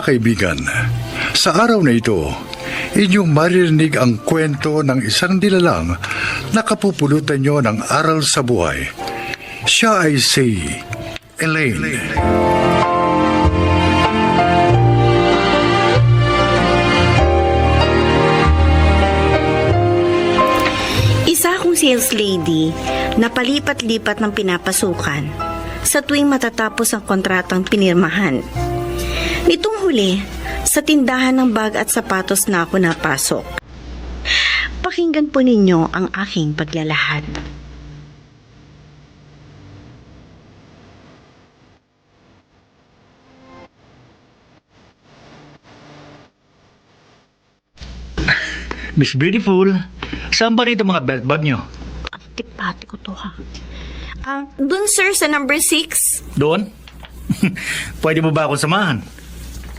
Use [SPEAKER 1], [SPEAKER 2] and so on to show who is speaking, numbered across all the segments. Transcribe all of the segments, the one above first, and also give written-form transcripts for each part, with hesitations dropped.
[SPEAKER 1] Mga kaibigan, sa araw na ito, inyong maririnig ang kwento ng isang nilalang na kapupulutan nyo ng aral sa buhay. Siya ay si Elaine.
[SPEAKER 2] Isa akong sales lady na palipat-lipat ng pinapasukan sa tuwing matatapos ang kontratang pinirmahan. Nitong huli, sa tindahan ng bag at sapatos na ako napasok. Pakinggan po ninyo ang aking paglalahad.
[SPEAKER 3] Miss Beautiful, saan ba rito mga belt bag nyo?
[SPEAKER 2] Antipati ko to ha. Dun sir, sa number 6.
[SPEAKER 3] Doon? Pwede mo ba akong samahan?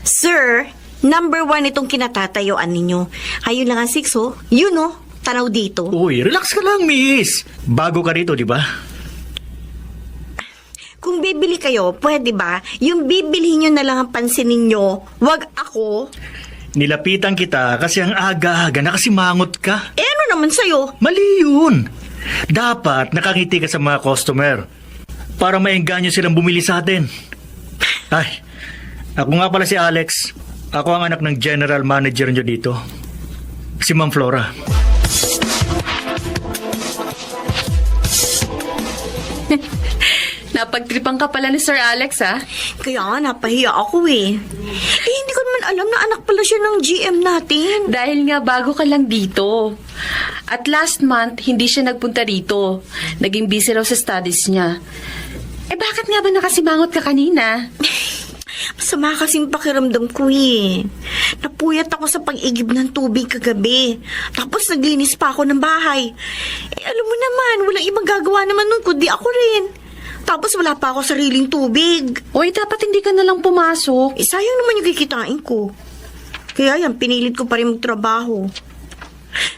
[SPEAKER 2] Sir, number 1 itong kinatatayuan ninyo. Ayun lang ang 6 oh. Yun oh, tanaw dito.
[SPEAKER 3] Uy, relax ka lang, miss. Bago ka rito, di ba?
[SPEAKER 2] Kung bibili kayo, pwede ba? Yung bibili nyo na lang ang pansin ninyo. Wag ako.
[SPEAKER 3] Nilapitan kita kasi ang aga-aga nakasimangot ka.
[SPEAKER 2] Eh ano naman sa'yo?
[SPEAKER 3] Mali yun. Dapat nakangiti ka sa mga customer para maengganyo silang bumili sa atin. Ay, ako nga pala si Alex. Ako ang anak ng general manager nyo dito. Si Ma'am Flora.
[SPEAKER 4] Napagtripan ka pala ni Sir Alex, ha?
[SPEAKER 2] Kaya nga, napahiya ako eh. Eh, hindi ko naman alam na anak pala siya ng GM natin.
[SPEAKER 4] Dahil nga bago ka lang dito. At last month, hindi siya nagpunta rito. Naging busy raw sa studies niya. Eh bakit nga ba nakasimangot ka kanina?
[SPEAKER 2] Masama kasing pakiramdam ko eh. Napuyat ako sa pag-igib ng tubig kagabi. Tapos naglinis pa ako ng bahay. Eh, alam mo naman, walang ibang gagawa naman nun kundi ako rin. Tapos wala pa ako sariling tubig.
[SPEAKER 4] Oy, dapat hindi ka na lang pumasok.
[SPEAKER 2] Eh, sayang naman yung kikitain ko. Kaya yan, pinilit ko pa rin magtrabaho.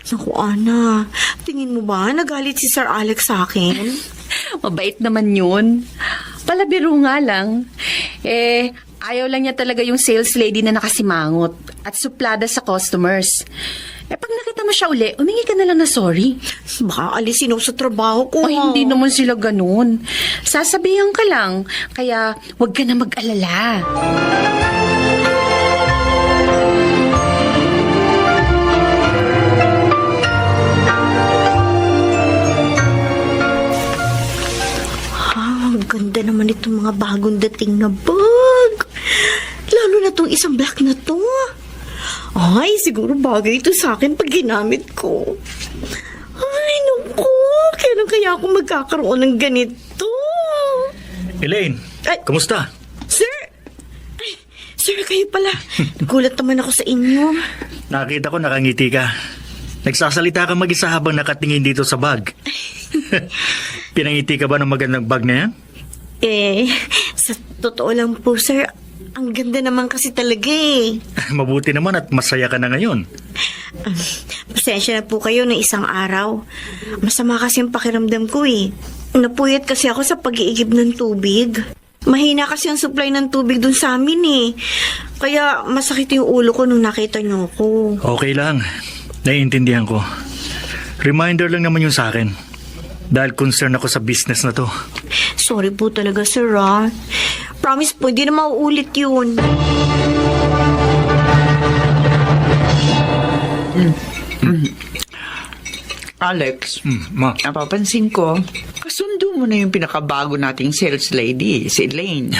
[SPEAKER 2] Naku, Ana, tingin mo ba nagalit si Sir Alex sa akin?
[SPEAKER 4] Mabait naman yun. Palabiro nga lang. Eh, ayaw lang niya talaga yung sales lady na nakasimangot at suplada sa customers. Eh, pag nakita mo siya uli, umingi ka na lang na sorry.
[SPEAKER 2] Baka alisin ako sa trabaho ko.
[SPEAKER 4] O hindi naman sila ganun. Sasabihan ka lang, kaya huwag ka na mag-alala.
[SPEAKER 2] Ang ganda naman itong mga bagong dating na bag. Lalo na itong isang black na to. Ay, siguro bagay ito sa akin pag ginamit ko. Ay, naku. Kailan kaya ako magkakaroon ng ganito?
[SPEAKER 3] Elaine,
[SPEAKER 2] Ay.
[SPEAKER 3] kumusta?
[SPEAKER 2] Sir! Ay, sir, kayo pala. Nagulat naman ako sa inyo.
[SPEAKER 3] Nakita ko nakangiti ka. Nagsasalita ka mag-isa habang nakatingin dito sa bag. Pinangiti ka ba ng magandang bag na yan?
[SPEAKER 2] Eh, sa totoo lang po, sir, ang ganda naman kasi talaga eh.
[SPEAKER 3] Mabuti naman at masaya ka na ngayon.
[SPEAKER 2] Pasensya na po kayo ng isang araw. Masama kasi ang pakiramdam ko eh. Napuyat kasi ako sa pag-iigib ng tubig. Mahina kasi ang supply ng tubig dun sa amin eh. Kaya masakit yung ulo ko nung nakita niyo ako.
[SPEAKER 3] Okay lang. Naiintindihan ko. Reminder lang naman yun sa akin. Dahil concern ako sa business na to.
[SPEAKER 2] Sorry po talaga, sir, ah. Promise po, hindi na mauulit yun.
[SPEAKER 5] Alex,
[SPEAKER 3] Ma.
[SPEAKER 5] napapansin ko, kasundo mo na yung pinakabago nating sales lady, si Elaine.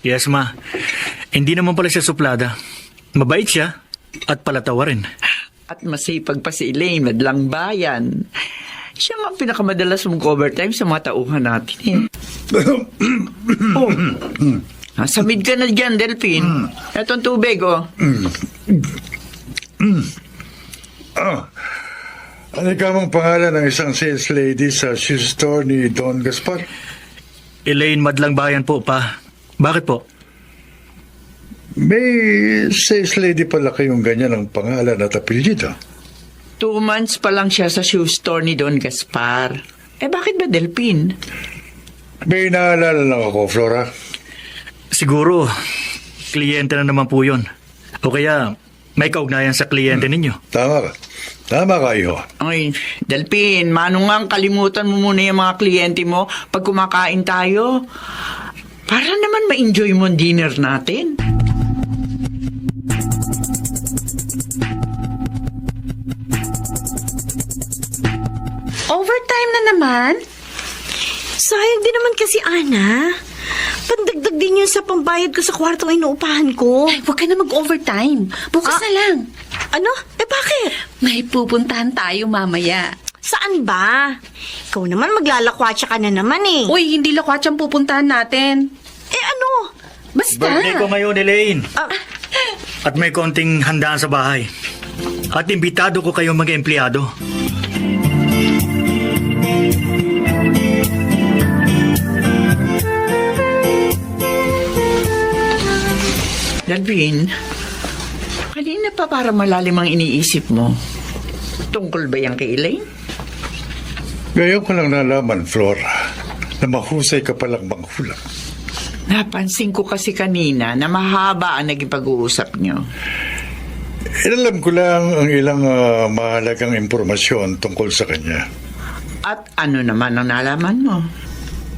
[SPEAKER 3] Yes, ma. Hindi naman pala siya suplada. Mabait siya at palatawa rin.
[SPEAKER 5] At masipag pa si Elaine, madlang bayan. Siya nga ang pinakamadalas mag-overtime sa mga tauhan natin eh. Oh. Samid ka na dyan, Delphine. Etong tubig, oh.
[SPEAKER 1] Ano kamang pangalan ng isang sales lady sa shoe store ni Don Gaspar?
[SPEAKER 3] Elaine, madlang bayan po, pa. Bakit po?
[SPEAKER 1] May sales lady pala kayong ganyan ang pangalan at apelyido.
[SPEAKER 5] 2 months pa lang siya sa shoe store ni Don Gaspar. Eh bakit ba, Delphine?
[SPEAKER 1] May naalala lang ako, Flora.
[SPEAKER 3] Siguro, kliyente na naman po yun. O kaya, may kaugnayan sa kliyente ninyo.
[SPEAKER 1] Tama ka. Tama ka, iho.
[SPEAKER 5] Ay, Delphin, manungang kalimutan mo muna yung mga kliyente mo pag kumakain tayo. Para naman ma-enjoy mo ang dinner natin.
[SPEAKER 4] Overtime na naman?
[SPEAKER 2] Sayang din naman kasi, Ana. Pandagdag din yun sa pambayad ko sa kwartong inuupahan ko.
[SPEAKER 4] Ay, huwag ka na mag-overtime. Bukas na lang.
[SPEAKER 2] Ano? Bakit?
[SPEAKER 4] May pupuntahan tayo mamaya.
[SPEAKER 2] Saan ba? Ikaw naman maglalakwatsa ka na naman eh.
[SPEAKER 4] Uy, hindi lakwat yung pupuntahan natin.
[SPEAKER 2] Ano?
[SPEAKER 4] Basta.
[SPEAKER 3] Birthday ko ngayon, Elaine.
[SPEAKER 2] Ah,
[SPEAKER 3] At may konting handaan sa bahay. At imbitado ko kayong mga empleyado.
[SPEAKER 5] Delphin, kanina pa para malalim ang iniisip mo. Tungkol ba yan kay Elaine?
[SPEAKER 1] Ngayon ko lang nalaman, Flora, na mahusay ka palang manghulang.
[SPEAKER 5] Napansin ko kasi kanina na mahaba ang naging pag-uusap niyo.
[SPEAKER 1] Inalam ko lang ang ilang mahalagang impormasyon tungkol sa kanya.
[SPEAKER 5] At ano naman ang nalaman mo?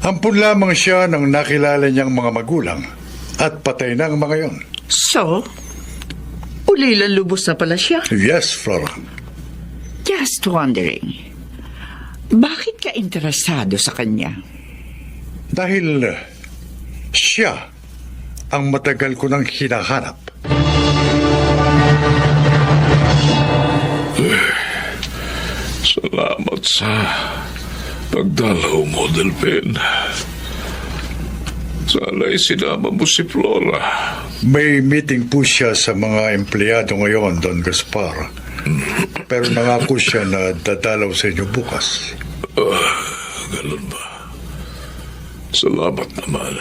[SPEAKER 1] Ampun lamang siya ng nakilala niyang mga magulang at patay na ang mga yon.
[SPEAKER 5] So, ulilang lubos na pala siya.
[SPEAKER 1] Yes, Flora.
[SPEAKER 5] Just wondering, bakit ka interesado sa kanya?
[SPEAKER 1] Dahil siya ang matagal ko nang hinahanap.
[SPEAKER 6] Salamat sa pagdalaw mo, Delphin. Sana'y sinama mo si Flora.
[SPEAKER 1] May meeting po siya sa mga empleyado ngayon, Don Gaspar. Pero nangako siya na dadalaw sa inyo bukas.
[SPEAKER 6] Ganun ba? Salamat naman.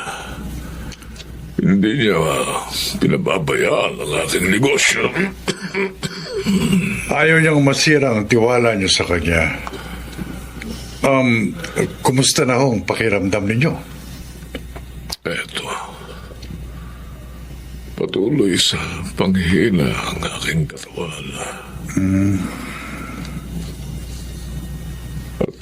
[SPEAKER 6] Hindi niya pinababayaan ang aking negosyo.
[SPEAKER 1] Ayaw niyang masira ang tiwala niyo sa kanya. Kumusta na ho ang pakiramdam ninyo?
[SPEAKER 6] Eto. Patuloy sa panghihina ang aking katawan. At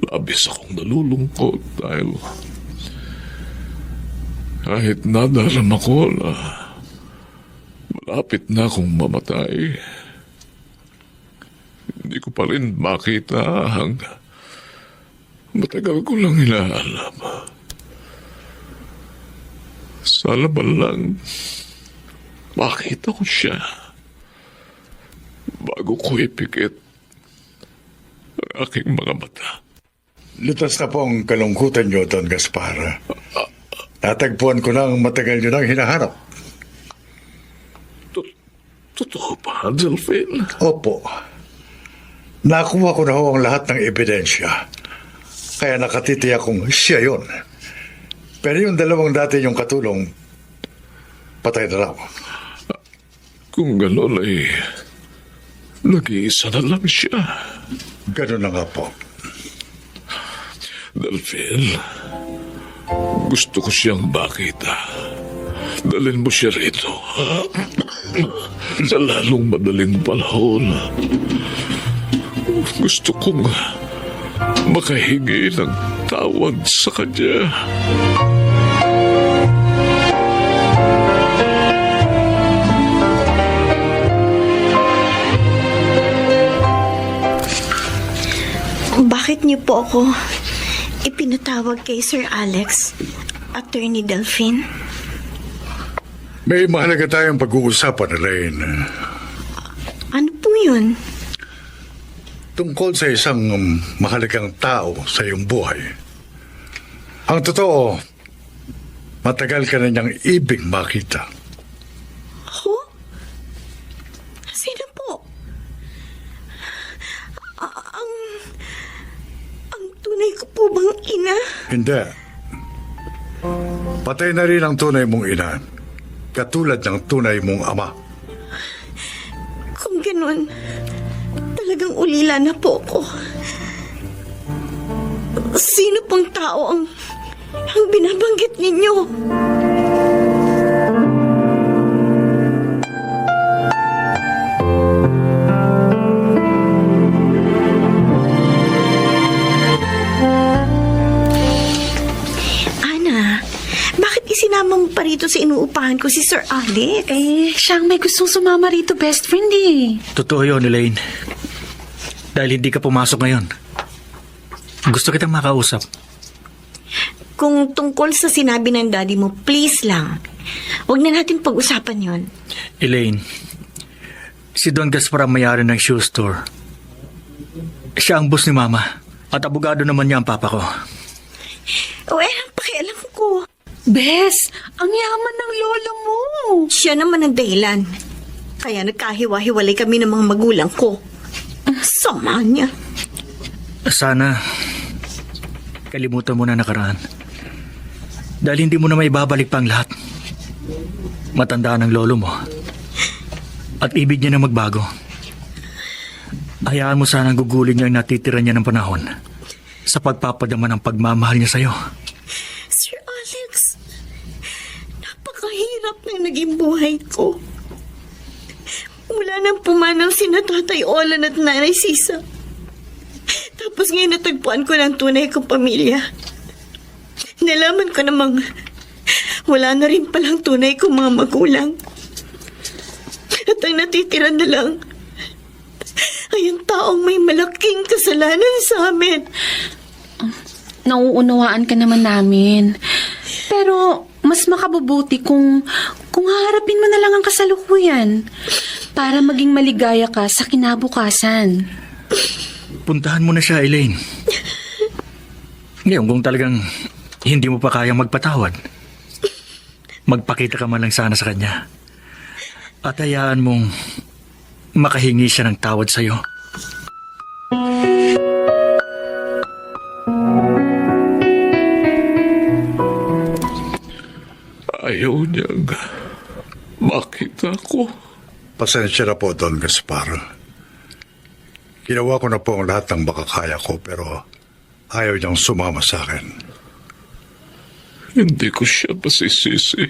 [SPEAKER 6] labis akong nalulungkot dahil kahit nadarama ko na malapit na akong mamatay, hindi ko pa rin makita ang matagal ko lang inaalam. Sana ba lang makita ko siya bago ko ipikit ang aking mga mata.
[SPEAKER 1] Lutas na po ang kalungkutan niyo, Don Gaspar. Natagpuan ko na ang matagal niyo nang hinahanap.
[SPEAKER 6] Totoo ba, Delphine?
[SPEAKER 1] Opo. Nakuha ko na ho ang lahat ng ebidensya. Kaya nakatitiyak kong siya yun. Pero yung dalawang dati yung katulong, patay na raw.
[SPEAKER 6] Kung gano'n ay nag-iisa na lang siya.
[SPEAKER 1] Ganun na nga po.
[SPEAKER 6] Delphine, gusto ko siyang makita. Dalhin mo siya rito. Sa lalong madaling panahon. Gusto kong makahingi ng tawad sa kanya.
[SPEAKER 2] bakit niyo po ako ipinatawag kay Sir Alex, Attorney Delphine?
[SPEAKER 1] May mahalaga tayong pag-uusapan, Elaine.
[SPEAKER 2] Ano po yun?
[SPEAKER 1] Tungkol sa isang mahalagang tao sa iyong buhay. Ang totoo, matagal ka na niyang ibig makita.
[SPEAKER 2] Ako? Sino po? Ang tunay ko po bang ina?
[SPEAKER 1] Hindi. Patay na rin ang tunay mong ina. Katulad ng tunay mong ama.
[SPEAKER 2] Kung ganun, talagang ulila na po ako. Sino pong tao ang ang binabanggit ninyo. Ana, bakit isinama mo pa rito sa inuupahan ko si Sir Alex?
[SPEAKER 4] Siyang may gustong sumama rito, best friend eh.
[SPEAKER 3] Totoo yun, Elaine. Dahil hindi ka pumasok ngayon. Gusto kitang makausap.
[SPEAKER 2] Kung tungkol sa sinabi ng daddy mo, please lang. Huwag na natin pag-usapan yon.
[SPEAKER 3] Elaine, si Don Gaspar ang mayari ng shoe store. Siya ang boss ni Mama at abogado naman niya ang papa ko.
[SPEAKER 2] Ang pakialam ko.
[SPEAKER 4] Bes, ang yaman ng lola mo.
[SPEAKER 2] Siya naman ang dahilan. Kaya nagkahiwa-hiwalay kami ng mga magulang ko. Sama niya.
[SPEAKER 3] Sana kalimutan mo na nakaraan. Dahil hindi mo na may babalik pa ang lahat. Matanda ng lolo mo. At ibig niya na magbago. Hayaan mo sanang gugulin niya ang natitira niya ng panahon sa pagpapadama ng pagmamahal niya sa'yo.
[SPEAKER 2] Sir Alex, napakahirap na naging buhay ko. Wala nang pumanaw sina Tatay Olan at Nanay Sisa. Tapos ngayon natagpuan ko ng tunay kong pamilya. Nalaman ko namang wala na rin palang tunay kong mga magulang. At ang natitira na lang ay ang taong may malaking kasalanan sa amin.
[SPEAKER 4] Nauunawaan ka naman namin. Pero mas makabubuti kung haharapin mo na lang ang kasalukuyan para maging maligaya ka sa kinabukasan.
[SPEAKER 3] Puntahan mo na siya, Elaine. Ngayon, kung talagang hindi mo pa kayang magpatawad, magpakita ka man lang sana sa kanya. At hayaan mong makahingi siya ng tawad sa'yo.
[SPEAKER 6] Ayaw niyang makita ko.
[SPEAKER 1] Pasensya na po, Don Gaspar. Ginawa ko na po ang lahat ng makakaya ko pero ayaw niyang sumama sa akin.
[SPEAKER 6] Hindi ko siya masisisi.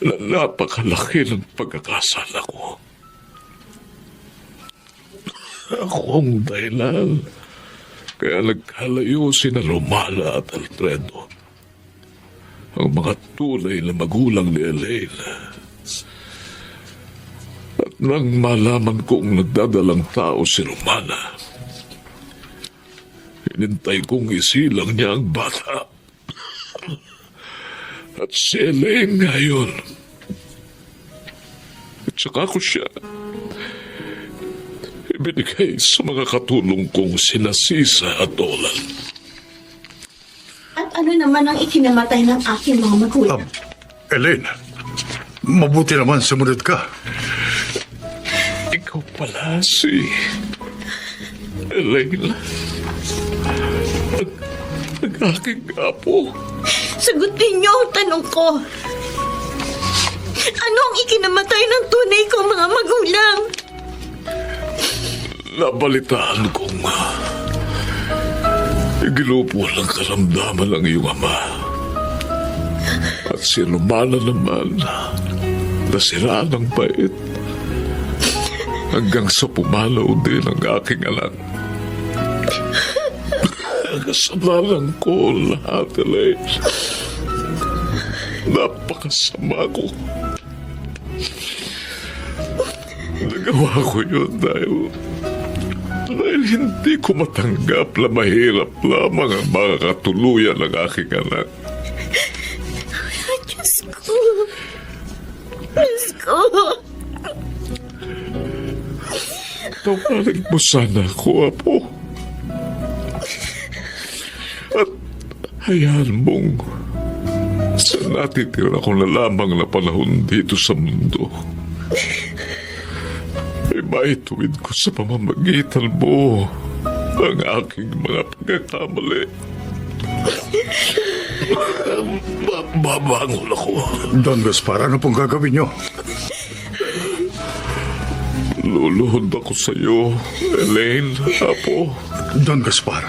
[SPEAKER 6] Napakalaki ng pagkakasala ko. Ako ang dahilan. Kaya nagkalayo sina Romana at Alfredo. Ang mga tunay na magulang ni Elaine. At nang malaman kong nagdadalang tao si Romana, hinintay kong isilang niya ang bata. At si Elaine ngayon. At saka ko siya ibinigay sa mga katulong kong sina Sisa at Olan.
[SPEAKER 2] At ano naman ang ikinamatay ng aking mga magulang?
[SPEAKER 1] Elaine, mabuti naman sumunod ka.
[SPEAKER 6] Ikaw pala si Elaine. Ang aking apo.
[SPEAKER 2] Sagutin niyo ang tanong ko. Ano ang ikinamatay ng tunay kong mga magulang?
[SPEAKER 6] Nabalitaan kong igilupo ng karamdaman ng iyong ama. At si Romana naman nasira ng bait hanggang sa pumalaw din ang aking anak. Kasalanan ko lahat, Elaine. Napakasama ko. Nagawa ko yun dahil hindi ko matanggap na mahirap lamang ang mga katuluyan ng aking anak.
[SPEAKER 2] Diyos ko. Diyos ko.
[SPEAKER 6] Tawarin mo sana ako, Apo. At hayaan mong sa natitira ko na lamang na panahon dito sa mundo, ay maituwid ko sa pamamagitan mo ang aking mga pagkakamali. Babangon ako.
[SPEAKER 1] Don Gaspar, ano pong gagawin niyo?
[SPEAKER 6] Luluhod ako sa iyo, Elaine, Apo.
[SPEAKER 1] Don Gaspar,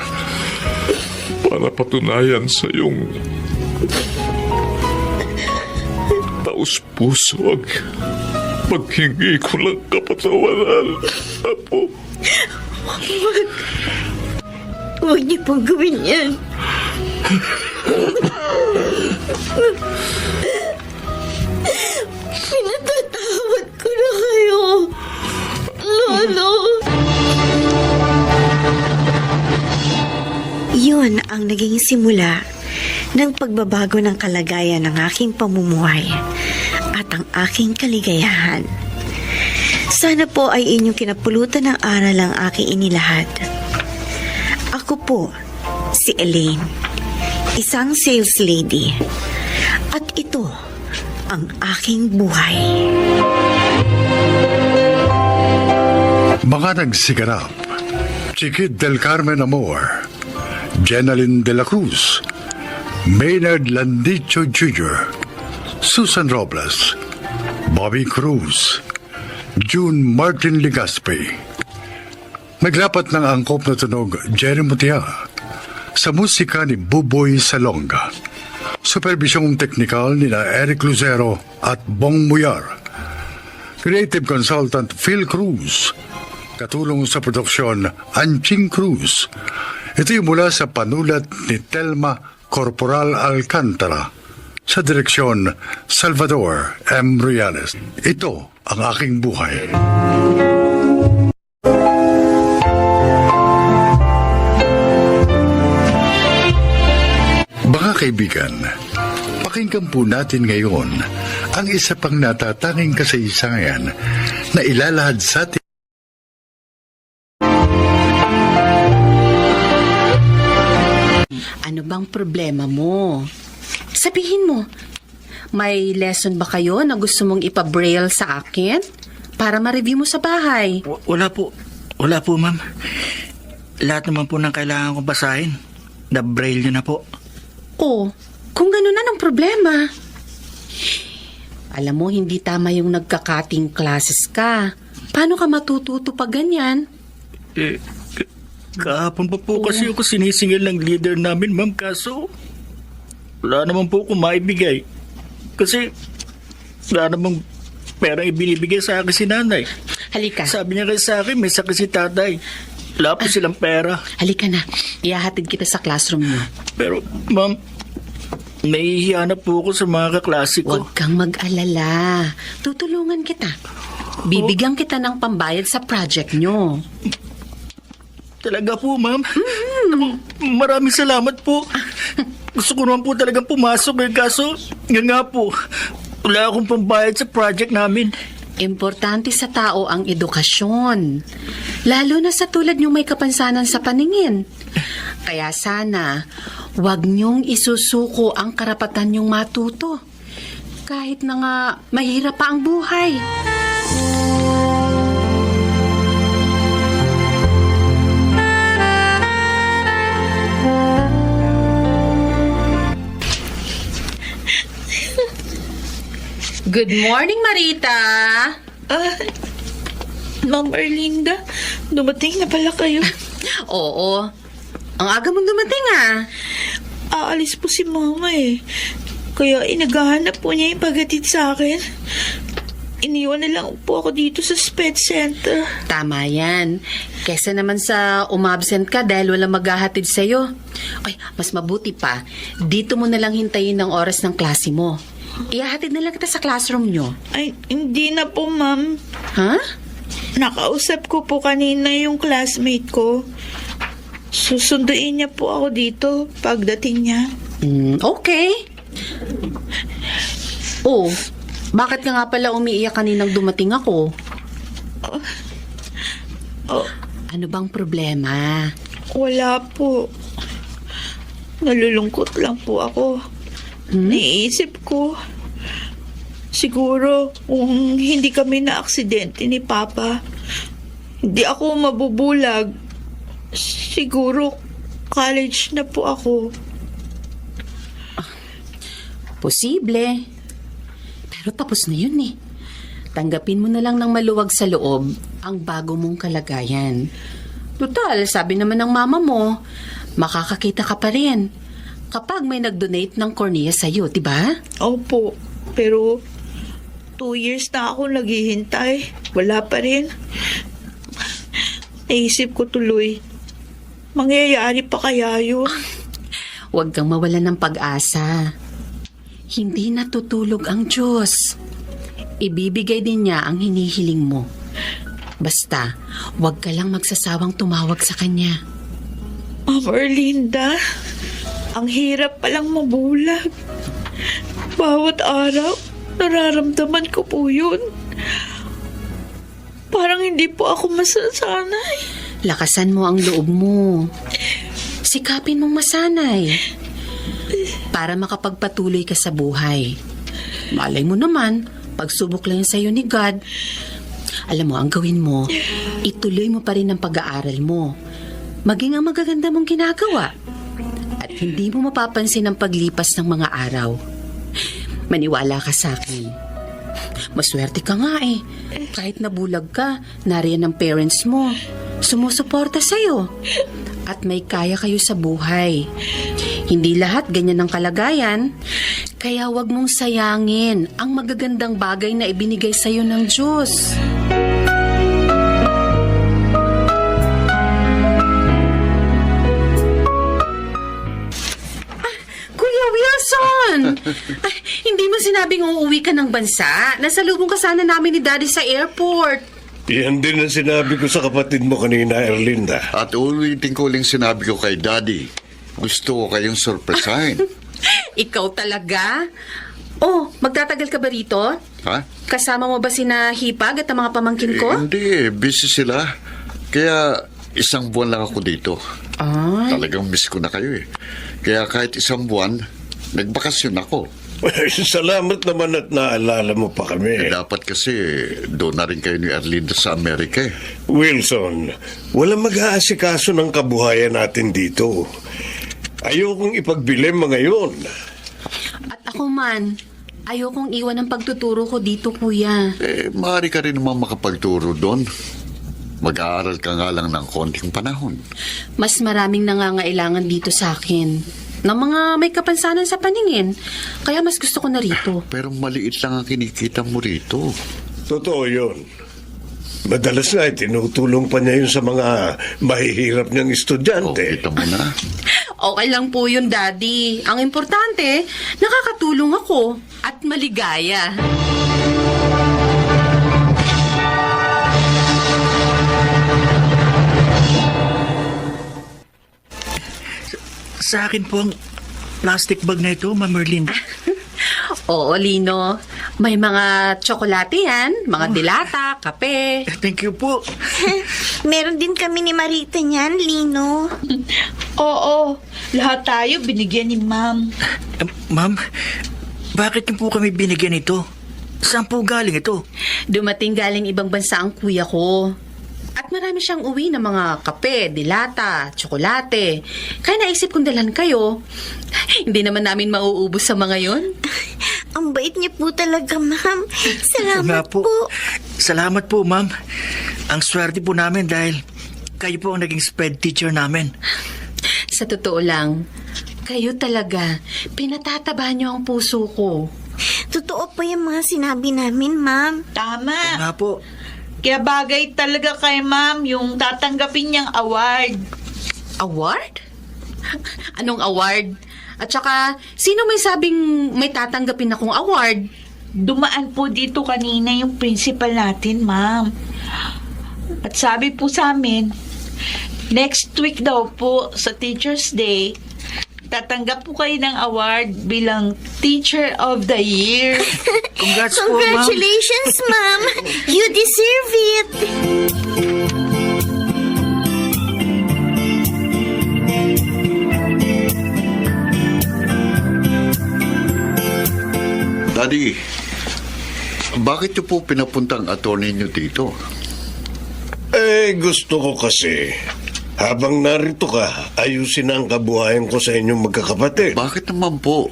[SPEAKER 6] para patunayan sa iyong taus-puso ang paghingi ko ng kapatawaran, Apo.
[SPEAKER 2] Huwag niyo pong gawin yan. Pinatatawad ko na kayo, Lolo. Yun ang naging simula ng pagbabago ng kalagayan ng aking pamumuhay at ang aking kaligayahan. Sana po ay inyong kinapulutan ng aral ang aking inilahad. Ako po, si Elaine, isang sales lady. At ito ang aking buhay.
[SPEAKER 1] Mga nagsiganap, Chiquit del Carmen Amor, Jenaline de la Cruz, Maynard Landicho Jr., Susan Robles, Bobby Cruz, June Martin Legaspi. Naglapat ng angkop na tunog Jerry Mutia sa musika ni Buboy Salonga. Supervisyong teknikal ni Eric Lucero at Bong Muyar. Creative consultant Phil Cruz. Katulong sa produksyon Anching Cruz. Ito'y mula sa panulat ni Telma Corporal Alcantara. Sa direksyon Salvador M. Riales. Ito ang aking buhay. Mga kaibigan, pakinggan po natin ngayon ang isa pang natatanging kasaysayan na ilalahad sa atin.
[SPEAKER 4] Ano bang problema mo? Sabihin mo, may lesson ba kayo na gusto mong ipa-braille sa akin? Para ma-review mo sa bahay.
[SPEAKER 3] Wala po. Wala po, ma'am. Lahat naman po ng kailangan kong basahin. Na-braille nyo na po.
[SPEAKER 4] Oh, kung gano'n na ng problema. Alam mo, hindi tama yung nagka-cutting classes ka. Paano ka matututo pag ganyan?
[SPEAKER 3] Kahapon pa po kasi ako sinisingil ng leader namin, ma'am. Kaso, wala naman po akong maibigay. Kasi, wala namang perang ibinibigay sa akin si nanay.
[SPEAKER 4] Halika.
[SPEAKER 3] Sabi niya kasi sa akin, may sakit si tatay. Wala po silang pera.
[SPEAKER 4] Halika na. Ihahatid kita sa classroom mo.
[SPEAKER 3] Pero, ma'am, nahihiya na po ako sa mga kaklase ko.
[SPEAKER 4] Huwag kang mag-alala. Tutulungan kita. Bibigyan kita ng pambayad sa project nyo.
[SPEAKER 3] Talaga po, ma'am. Maraming salamat po. Gusto ko naman po talagang pumasok eh. Kaso, yun nga po, wala akong pambayad sa project namin.
[SPEAKER 4] Importante sa tao ang edukasyon. Lalo na sa tulad niyong may kapansanan sa paningin. Kaya sana, huwag niyong isusuko ang karapatan niyong matuto. Kahit na nga mahirap pa ang buhay. Good morning, Marita.
[SPEAKER 7] Ma'am Erlinda, dumating na pala kayo.
[SPEAKER 4] Oo. Ang aga mong dumating
[SPEAKER 7] Aalis po si Mama eh. Kaya inagahanap po niya yung paghatid sa akin. Iniwan na lang po ako dito sa SPED Center.
[SPEAKER 4] Tama yan. Kesa naman sa umabsent ka dahil walang maghahatid sa'yo. Ay, mas mabuti pa. Dito mo na lang hintayin ang oras ng klase mo. Ihahatid na lang kita sa classroom nyo.
[SPEAKER 7] Ay, hindi na po, Ma'am.
[SPEAKER 4] Ha?
[SPEAKER 7] Nakausap ko po kanina yung classmate ko. Susunduin niya po ako dito pagdating niya.
[SPEAKER 4] Okay. Oh, bakit ka nga pala umiiyak kaninang dumating ako? Ano bang problema?
[SPEAKER 7] Wala po. Nalulungkot lang po ako. Naisip ko, siguro kung hindi kami na aksidente ni Papa, hindi ako mabubulag. Siguro college na po ako.
[SPEAKER 4] Posible. Pero tapos na yun eh. Tanggapin mo na lang ng maluwag sa loob ang bago mong kalagayan. Total, sabi naman ng mama mo, makakakita ka pa rin kapag may nag-donate ng cornea sa'yo, di ba?
[SPEAKER 7] Opo, pero 2 years na ako naghihintay. Wala pa rin. Naisip ko tuloy, mangyayari pa kaya yun?
[SPEAKER 4] Huwag kang mawalan ng pag-asa. Hindi natutulog ang Diyos. Ibibigay din niya ang hinihiling mo. Basta, huwag ka lang magsasawang tumawag sa Kanya.
[SPEAKER 7] Ma'am Erlinda, ang hirap palang mabulag. Bawat araw, nararamdaman ko po yun. Parang hindi po ako masasanay.
[SPEAKER 4] Lakasan mo ang loob mo. Sikapin mong masanay. Para makapagpatuloy ka sa buhay. Malay mo naman, pagsubok lang sa'yo ni God. Alam mo, ang gawin mo, ituloy mo pa rin ang pag-aaral mo. Maging ang magaganda mong ginagawa. At hindi mo mapapansin ang paglipas ng mga araw. Maniwala ka sa akin. Maswerte ka nga eh. Kahit nabulag ka, nariyan ang parents mo. Sumusuporta sa'yo. At may kaya kayo sa buhay. Hindi lahat ganyan ang kalagayan. Kaya wag mong sayangin ang magagandang bagay na ibinigay sa'yo ng Diyos. Kuya Wilson! Ay, hindi mo sinabing uuwi ka ng bansa? Nasalubong ka sana namin ni Daddy sa airport.
[SPEAKER 8] Yan din ang sinabi ko sa kapatid mo kanina, Erlinda.
[SPEAKER 9] At ulitin ko uling sinabi ko kay Daddy, gusto ko kayong surpresahin.
[SPEAKER 4] Ikaw talaga? Oh, magtatagal ka ba rito?
[SPEAKER 9] Ha?
[SPEAKER 4] Kasama mo ba sina Hipag at ang mga pamangkin ko?
[SPEAKER 9] Hindi, busy sila. Kaya 1 buwan lang ako dito.
[SPEAKER 4] Ay,
[SPEAKER 9] Talagang miss ko na kayo eh. Kaya kahit 1 buwan, nagbakasyon ako.
[SPEAKER 8] Salamat naman at naalala mo pa kami.
[SPEAKER 9] Dapat kasi doon na rin kayo ni Erlinda sa Amerika eh.
[SPEAKER 8] Wilson, walang mag-aasikaso ng kabuhayan natin dito. Ayokong ipagbilim mga yun.
[SPEAKER 4] at ako man, ayokong iwan ang pagtuturo ko dito, kuya.
[SPEAKER 9] Maaari ka rin naman makapagturo doon. Mag-aaral ka nga lang ng konting panahon.
[SPEAKER 4] Mas maraming nangangailangan dito sa akin. Ng mga may kapansanan sa paningin. Kaya mas gusto ko na rito.
[SPEAKER 9] Pero maliit lang ang kinikita mo rito.
[SPEAKER 8] Totoo yun. Madalas nga tinutulong pa niya yun sa mga mahihirap niyang
[SPEAKER 9] O,
[SPEAKER 8] estudyante.
[SPEAKER 9] kita mo na.
[SPEAKER 4] Okay lang po yun, Daddy. Ang importante, nakakatulong ako at maligaya.
[SPEAKER 3] Sa akin po ang plastic bag na ito, Ma'am Erlinda.
[SPEAKER 4] Oo, Lino. May mga tsokolate yan, mga dilata, kape.
[SPEAKER 3] Thank you po.
[SPEAKER 2] Meron din kami ni Marita niyan, Lino.
[SPEAKER 7] Oo, lahat tayo binigyan ni Ma'am.
[SPEAKER 3] Ma'am, bakit niyo po kami binigyan ito? Saan po galing ito?
[SPEAKER 4] Dumating galing ibang bansa ang kuya ko. At marami siyang uwi ng mga kape, dilata, tsokolate. Kaya naisip kong dalhan kayo. Hindi naman namin mauubos sa mga yon.
[SPEAKER 2] Ang bait niyo po talaga, ma'am. Salamat
[SPEAKER 3] Nga
[SPEAKER 2] po.
[SPEAKER 3] Salamat po, ma'am. Ang swerte po namin dahil kayo po ang naging sped teacher namin.
[SPEAKER 4] Sa totoo lang, kayo talaga, pinatataba niyo ang puso ko.
[SPEAKER 2] Totoo po yung mga sinabi namin, ma'am.
[SPEAKER 7] Tama.
[SPEAKER 3] Nga po.
[SPEAKER 7] Kaya bagay talaga kay Ma'am yung tatanggapin niyang award.
[SPEAKER 4] Award? Anong award? At saka, sino may sabing may tatanggapin akong award?
[SPEAKER 7] Dumaan po dito kanina yung principal natin, Ma'am. At sabi po sa amin, next week daw po sa Teacher's Day, tatanggap po kayo ng award bilang Teacher of the Year.
[SPEAKER 3] Congrats po, ma'am.
[SPEAKER 2] Congratulations, ma'am. You deserve it.
[SPEAKER 9] Daddy, bakit niyo po pinapunta ang attorney niyo dito?
[SPEAKER 8] Gusto ko kasi, habang narito ka, ayusin ang kabuhayan ko sa inyong magkakapatid.
[SPEAKER 9] Bakit naman po?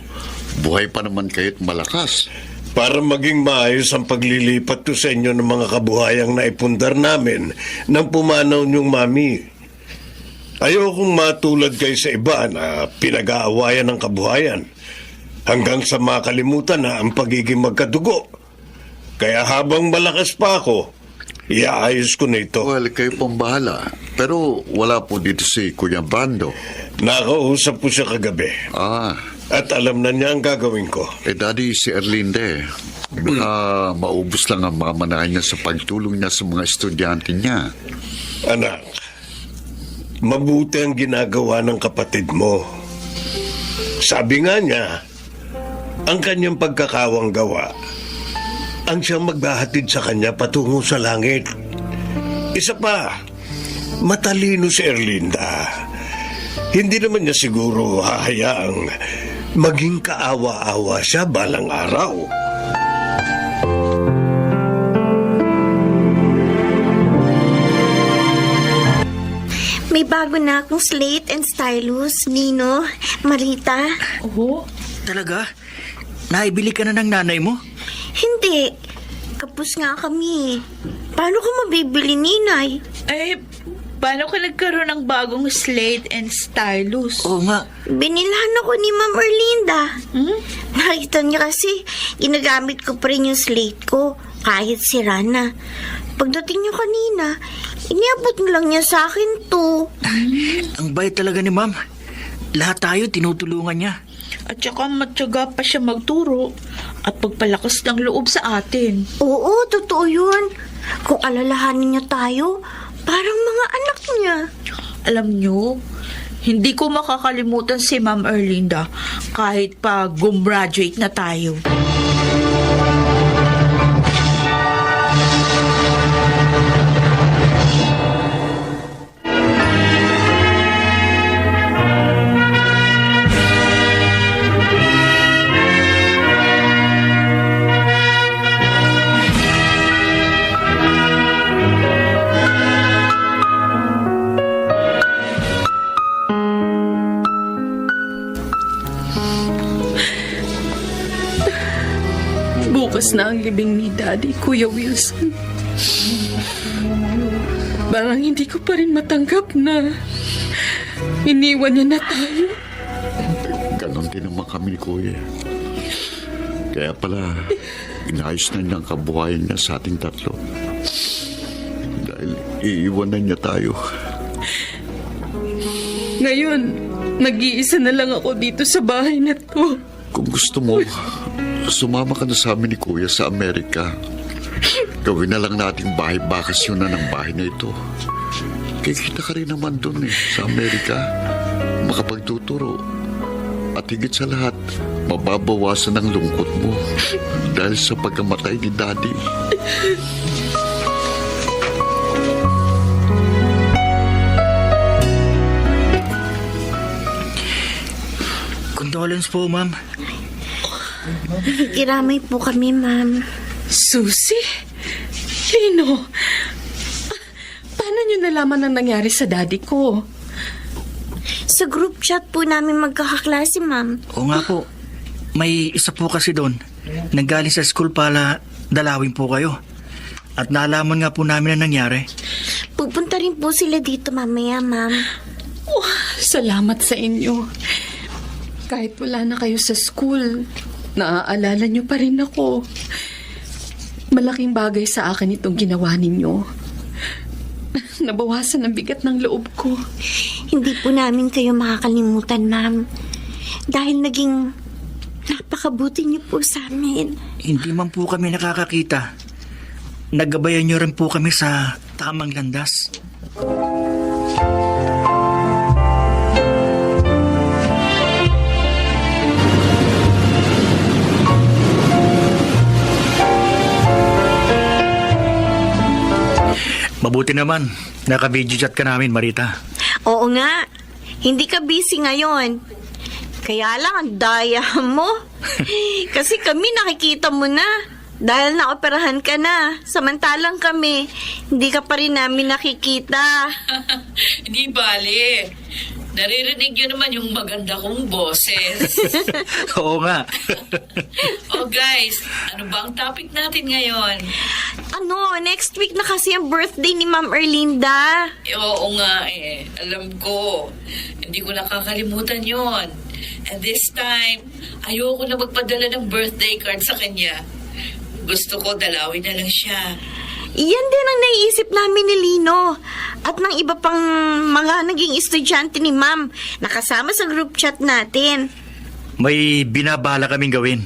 [SPEAKER 9] Buhay pa naman kayo't malakas.
[SPEAKER 8] Para maging maayos ang paglilipat ko sa inyo ng mga kabuhayang naipundar namin nang pumanaw niyong mami. Ayokong matulad kayo sa iba na pinag-aawayan ng kabuhayan hanggang sa makalimutan na ang pagiging magkadugo. Kaya habang malakas pa ako, iaayos ko na ito.
[SPEAKER 9] Well, kayo pong bahala. Pero wala po dito si Kuya Brando.
[SPEAKER 8] Nakausap po siya kagabi at alam na niya ang gagawin ko.
[SPEAKER 9] Daddy, si Erlinde, baka maubos lang ang mamanahan niya sa pagtulong niya sa mga estudyante niya.
[SPEAKER 8] Anak, mabuti ang ginagawa ng kapatid mo. Sabi nga niya, ang kanyang pagkakawang gawa ang siyang maghahatid sa kanya patungo sa langit. Isa pa, matalino si Erlinda. Hindi naman niya siguro hahayaang maging kaawa-awa siya balang araw.
[SPEAKER 2] May bago na akong slate and stylus, Nino, Marita.
[SPEAKER 7] Oh,
[SPEAKER 3] Talaga? Naibili ka na ng nanay mo?
[SPEAKER 2] Hindi. Kapos nga kami. Paano ko mabibili, Ninay?
[SPEAKER 7] eh, paano ka nagkaroon ng bagong slate and stylus?
[SPEAKER 3] Oo nga.
[SPEAKER 2] Binilhan ako ni Ma'am Erlinda. Nakita niya kasi, ginagamit ko pa rin yung slate ko, kahit sira na. Pagdating niyo kanina, iniabot lang niya sa akin to.
[SPEAKER 3] Ang bait talaga ni ma'am. Lahat tayo tinutulungan niya.
[SPEAKER 7] At saka matyaga pa siya magturo at pagpalakas ng loob sa atin.
[SPEAKER 2] Oo, totoo yun. Kung alalahanin niya tayo, parang mga anak niya.
[SPEAKER 7] Alam nyo, hindi ko makakalimutan si Ma'am Erlinda kahit pa gumraduate na tayo.
[SPEAKER 4] Bukas na ang libing ni Daddy, Kuya Wilson. Parang hindi ko pa rin matanggap na iniwan niya na tayo.
[SPEAKER 9] Ganon din naman kami ni Kuya. Kaya pala, inayos na niya ang kabuhayan niya sa ating tatlo. Dahil iiwanan niya tayo.
[SPEAKER 4] Ngayon, nag-iisa na lang ako dito sa bahay na to.
[SPEAKER 9] Kung gusto mo, sumama ka na sa amin ni Kuya sa Amerika. Gawin na lang nating bahay bakasyonan ng bahay na ito. Kikita ka rin naman doon sa Amerika. Makapagtuturo. At higit sa lahat, mababawasan ang lungkot mo dahil sa pagkamatay ni Daddy.
[SPEAKER 3] Condolence po, ma'am.
[SPEAKER 2] Kiramay po kami, Ma'am.
[SPEAKER 4] Susie? Lino? Paano niyo nalaman ang nangyari sa daddy ko?
[SPEAKER 2] Sa group chat po namin magkakaklase, Ma'am.
[SPEAKER 3] Oo nga po. May isa po kasi doon. Nanggaling sa school para dalawin po kayo. At nalaman nga po namin ang nangyari.
[SPEAKER 2] Pupunta rin po sila dito mamaya, Ma'am.
[SPEAKER 4] Oh, salamat sa inyo. Kahit wala na kayo sa school, naaalala niyo pa rin ako. Malaking bagay sa akin itong ginawa ninyo. Nabawasan ang bigat ng loob ko.
[SPEAKER 2] Hindi po namin kayo makakalimutan, Ma'am. Dahil naging napakabuti niyo po sa amin.
[SPEAKER 3] Hindi man po kami nakakakita. Nagabayan niyo rin po kami sa tamang landas. Mabuti naman, naka-video chat ka namin, Marita.
[SPEAKER 2] Oo nga. Hindi ka busy ngayon. Kaya lang ang daya mo. Kasi kami nakikita mo na. Dahil naoperahan ka na. Samantalang kami, hindi ka pa rin namin nakikita.
[SPEAKER 10] Di bale. Naririnig niyo naman yung maganda kong boses.
[SPEAKER 3] Oo nga.
[SPEAKER 10] Oh guys, ano ba ang topic natin ngayon?
[SPEAKER 2] Next week na kasi ang birthday ni Ma'am Erlinda.
[SPEAKER 10] Oo nga eh, alam ko. Hindi ko nakakalimutan yon. And this time, ayoko na magpadala ng birthday card sa kanya. Gusto ko dalawin na lang siya.
[SPEAKER 2] Iyan din ang naiisip namin ni Lino. At ng iba pang mga naging estudyante ni Ma'am nakasama sa group chat natin.
[SPEAKER 3] May binabala kaming gawin.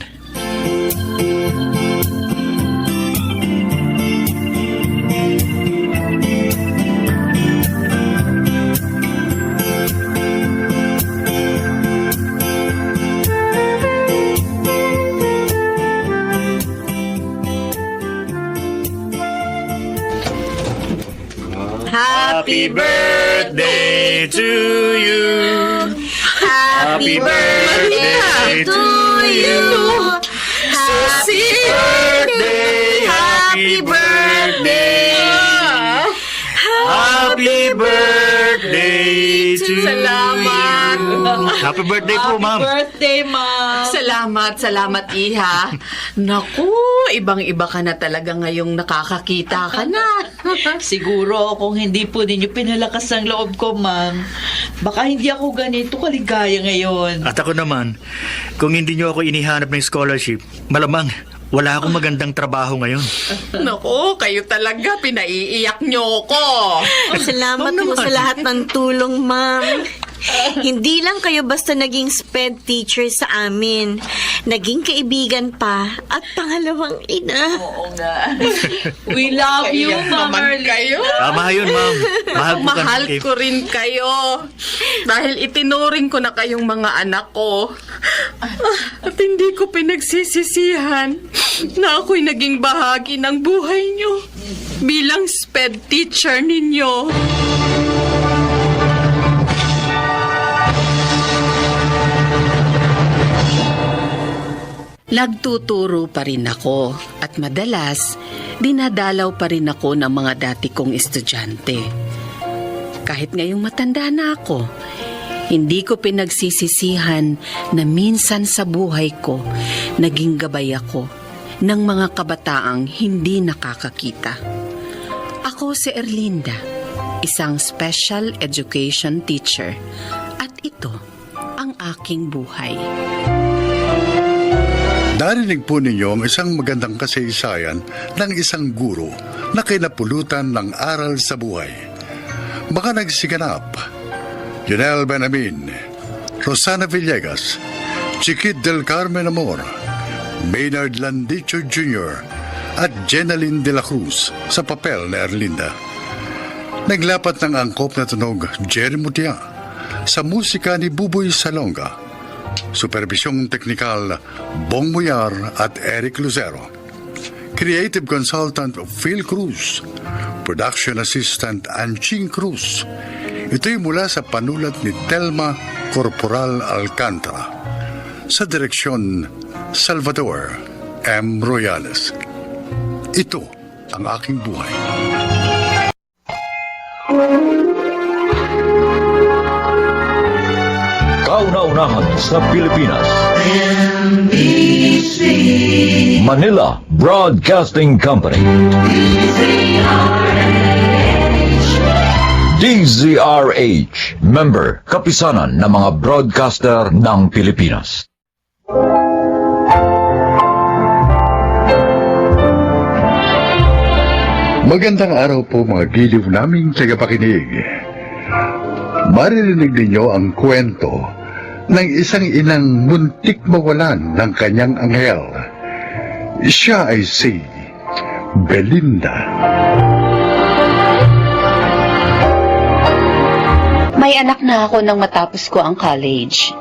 [SPEAKER 2] Happy
[SPEAKER 3] birthday to you.
[SPEAKER 2] Happy birthday to you. Happy birthday. Happy birthday.
[SPEAKER 3] Happy birthday to
[SPEAKER 4] Salamat.
[SPEAKER 3] Happy birthday po, ma'am.
[SPEAKER 7] Birthday, Ma'am!
[SPEAKER 4] Salamat, Iha. Naku, ibang-iba ka na talaga ngayong nakakakita ka na.
[SPEAKER 7] Siguro kung hindi po ninyo pinalakas ang loob ko, Ma'am, baka hindi ako ganito kaligaya ngayon.
[SPEAKER 3] At ako naman, kung hindi niyo ako inihanap ng scholarship, malamang wala akong magandang trabaho ngayon.
[SPEAKER 4] Naku, kayo talaga, pinaiiyak niyo ko.
[SPEAKER 2] Salamat po sa lahat ng tulong, Ma'am. Hindi lang kayo basta naging SPED teacher sa amin. Naging kaibigan pa at pangalawang ina.
[SPEAKER 7] Oo nga. We love you, Ma'am
[SPEAKER 4] naman
[SPEAKER 7] Erlinda.
[SPEAKER 4] kayo.
[SPEAKER 3] Tama yun, ma'am.
[SPEAKER 4] Mahal ko rin kayo. Dahil itinuring ko na kayong mga anak ko. At hindi ko pinagsisisihan na ako'y naging bahagi ng buhay niyo bilang SPED teacher ninyo. Nagtuturo pa rin ako at madalas dinadalaw pa rin ako ng mga dati kong estudyante. Kahit ngayong matanda na ako, hindi ko pinagsisisihan na minsan sa buhay ko naging gabay ako ng mga kabataang hindi nakakakita. Ako si Erlinda, isang special education teacher, at ito ang aking buhay.
[SPEAKER 1] Narinig po ninyo ang isang magandang kasaysayan ng isang guro na kinapulutan ng aral sa buhay. Mga nagsiganap: Junel Benamin, Rosana Villegas, Chiquit del Carmen Amor, Maynard Landicho Jr. at Jenaline de la Cruz sa papel na Erlinda. Naglapat ng angkop na tunog Jerry Mutia sa musika ni Buboy Salonga. Supervisyong teknikal Bong Muyar at Eric Lucero. Creative Consultant Phil Cruz. Production Assistant Anching Cruz. Ito'y mula sa panulat ni Telma Corporal Alcantara. Sa direksyon Salvador M. Royales. Ito ang aking buhay.
[SPEAKER 11] Kauna-unahan sa Pilipinas. Manila Broadcasting Company. DZRH, member kapisanan ng mga broadcaster ng Pilipinas.
[SPEAKER 1] Magandang araw po mga giliw naming tagapakinig. Maririnig ninyo ang kwento ng isang inang muntik mawalan ng kanyang anghel. Siya ay si Belinda.
[SPEAKER 12] May anak na ako nang matapos ko ang college.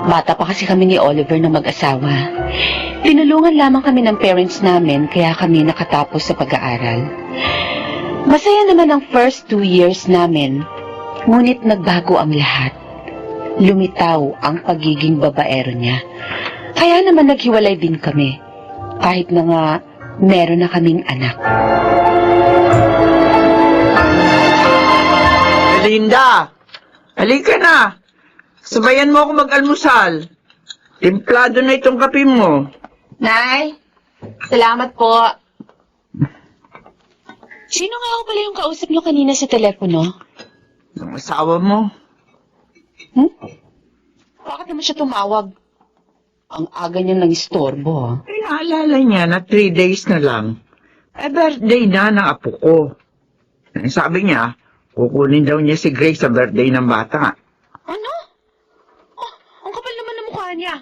[SPEAKER 12] Bata pa kasi kami ni Oliver na mag-asawa. Tinulungan lamang kami ng parents namin kaya kami nakatapos sa pag-aaral. Masaya naman ang first 2 years namin, ngunit nagbago ang lahat. Lumitaw ang pagiging babaero niya. Kaya naman naghiwalay din kami, kahit na nga meron na kaming anak.
[SPEAKER 5] Belinda! Halika na. Sabayan mo ako mag-almusal. Templado na itong kape mo.
[SPEAKER 12] Nay, salamat po. Sino nga ako pala yung kausap niyo kanina sa telepono?
[SPEAKER 5] Ang asawa mo.
[SPEAKER 12] Bakit naman siya tumawag? Ang aga niya ng istorbo.
[SPEAKER 5] Eh, naalala niya na 3 days na lang. Birthday na ng apo ko. Sabi niya, kukunin daw niya si Grace sa birthday ng bata.
[SPEAKER 12] Ano? Oh, ang kapal naman ng mukha niya.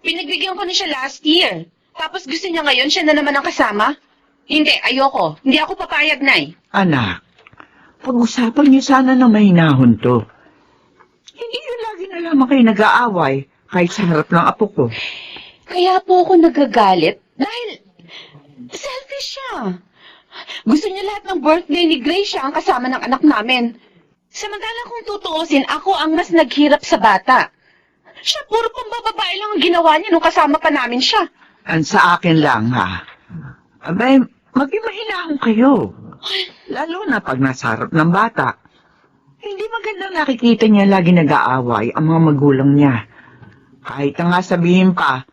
[SPEAKER 12] Pinagbigyan ko na siya last year. Tapos gusto niya ngayon siya na naman ang kasama? Hindi, ayoko. Hindi ako papayag, Nay.
[SPEAKER 5] Anak, pag-usapan niyo sana na mahinahon to. Hindi yun lagi na lamang kayo nag-aaway kahit sa harap ng apo ko.
[SPEAKER 12] Kaya po ako nagagalit dahil selfish siya. Gusto niya lahat ng birthday ni Grace siya ang kasama ng anak namin. Samantala kung tutuusin, ako ang mas naghirap sa bata. Siya puro pambababae lang ang ginawa niya nung kasama pa namin siya.
[SPEAKER 5] Ang sa akin lang, ha? Abay, maging mahinahon kayo. Lalo na pag nasa harap ng bata. Hindi magandang nakikita niya lagi nag-aaway ang mga magulang niya. Kahit na nga sabihin pa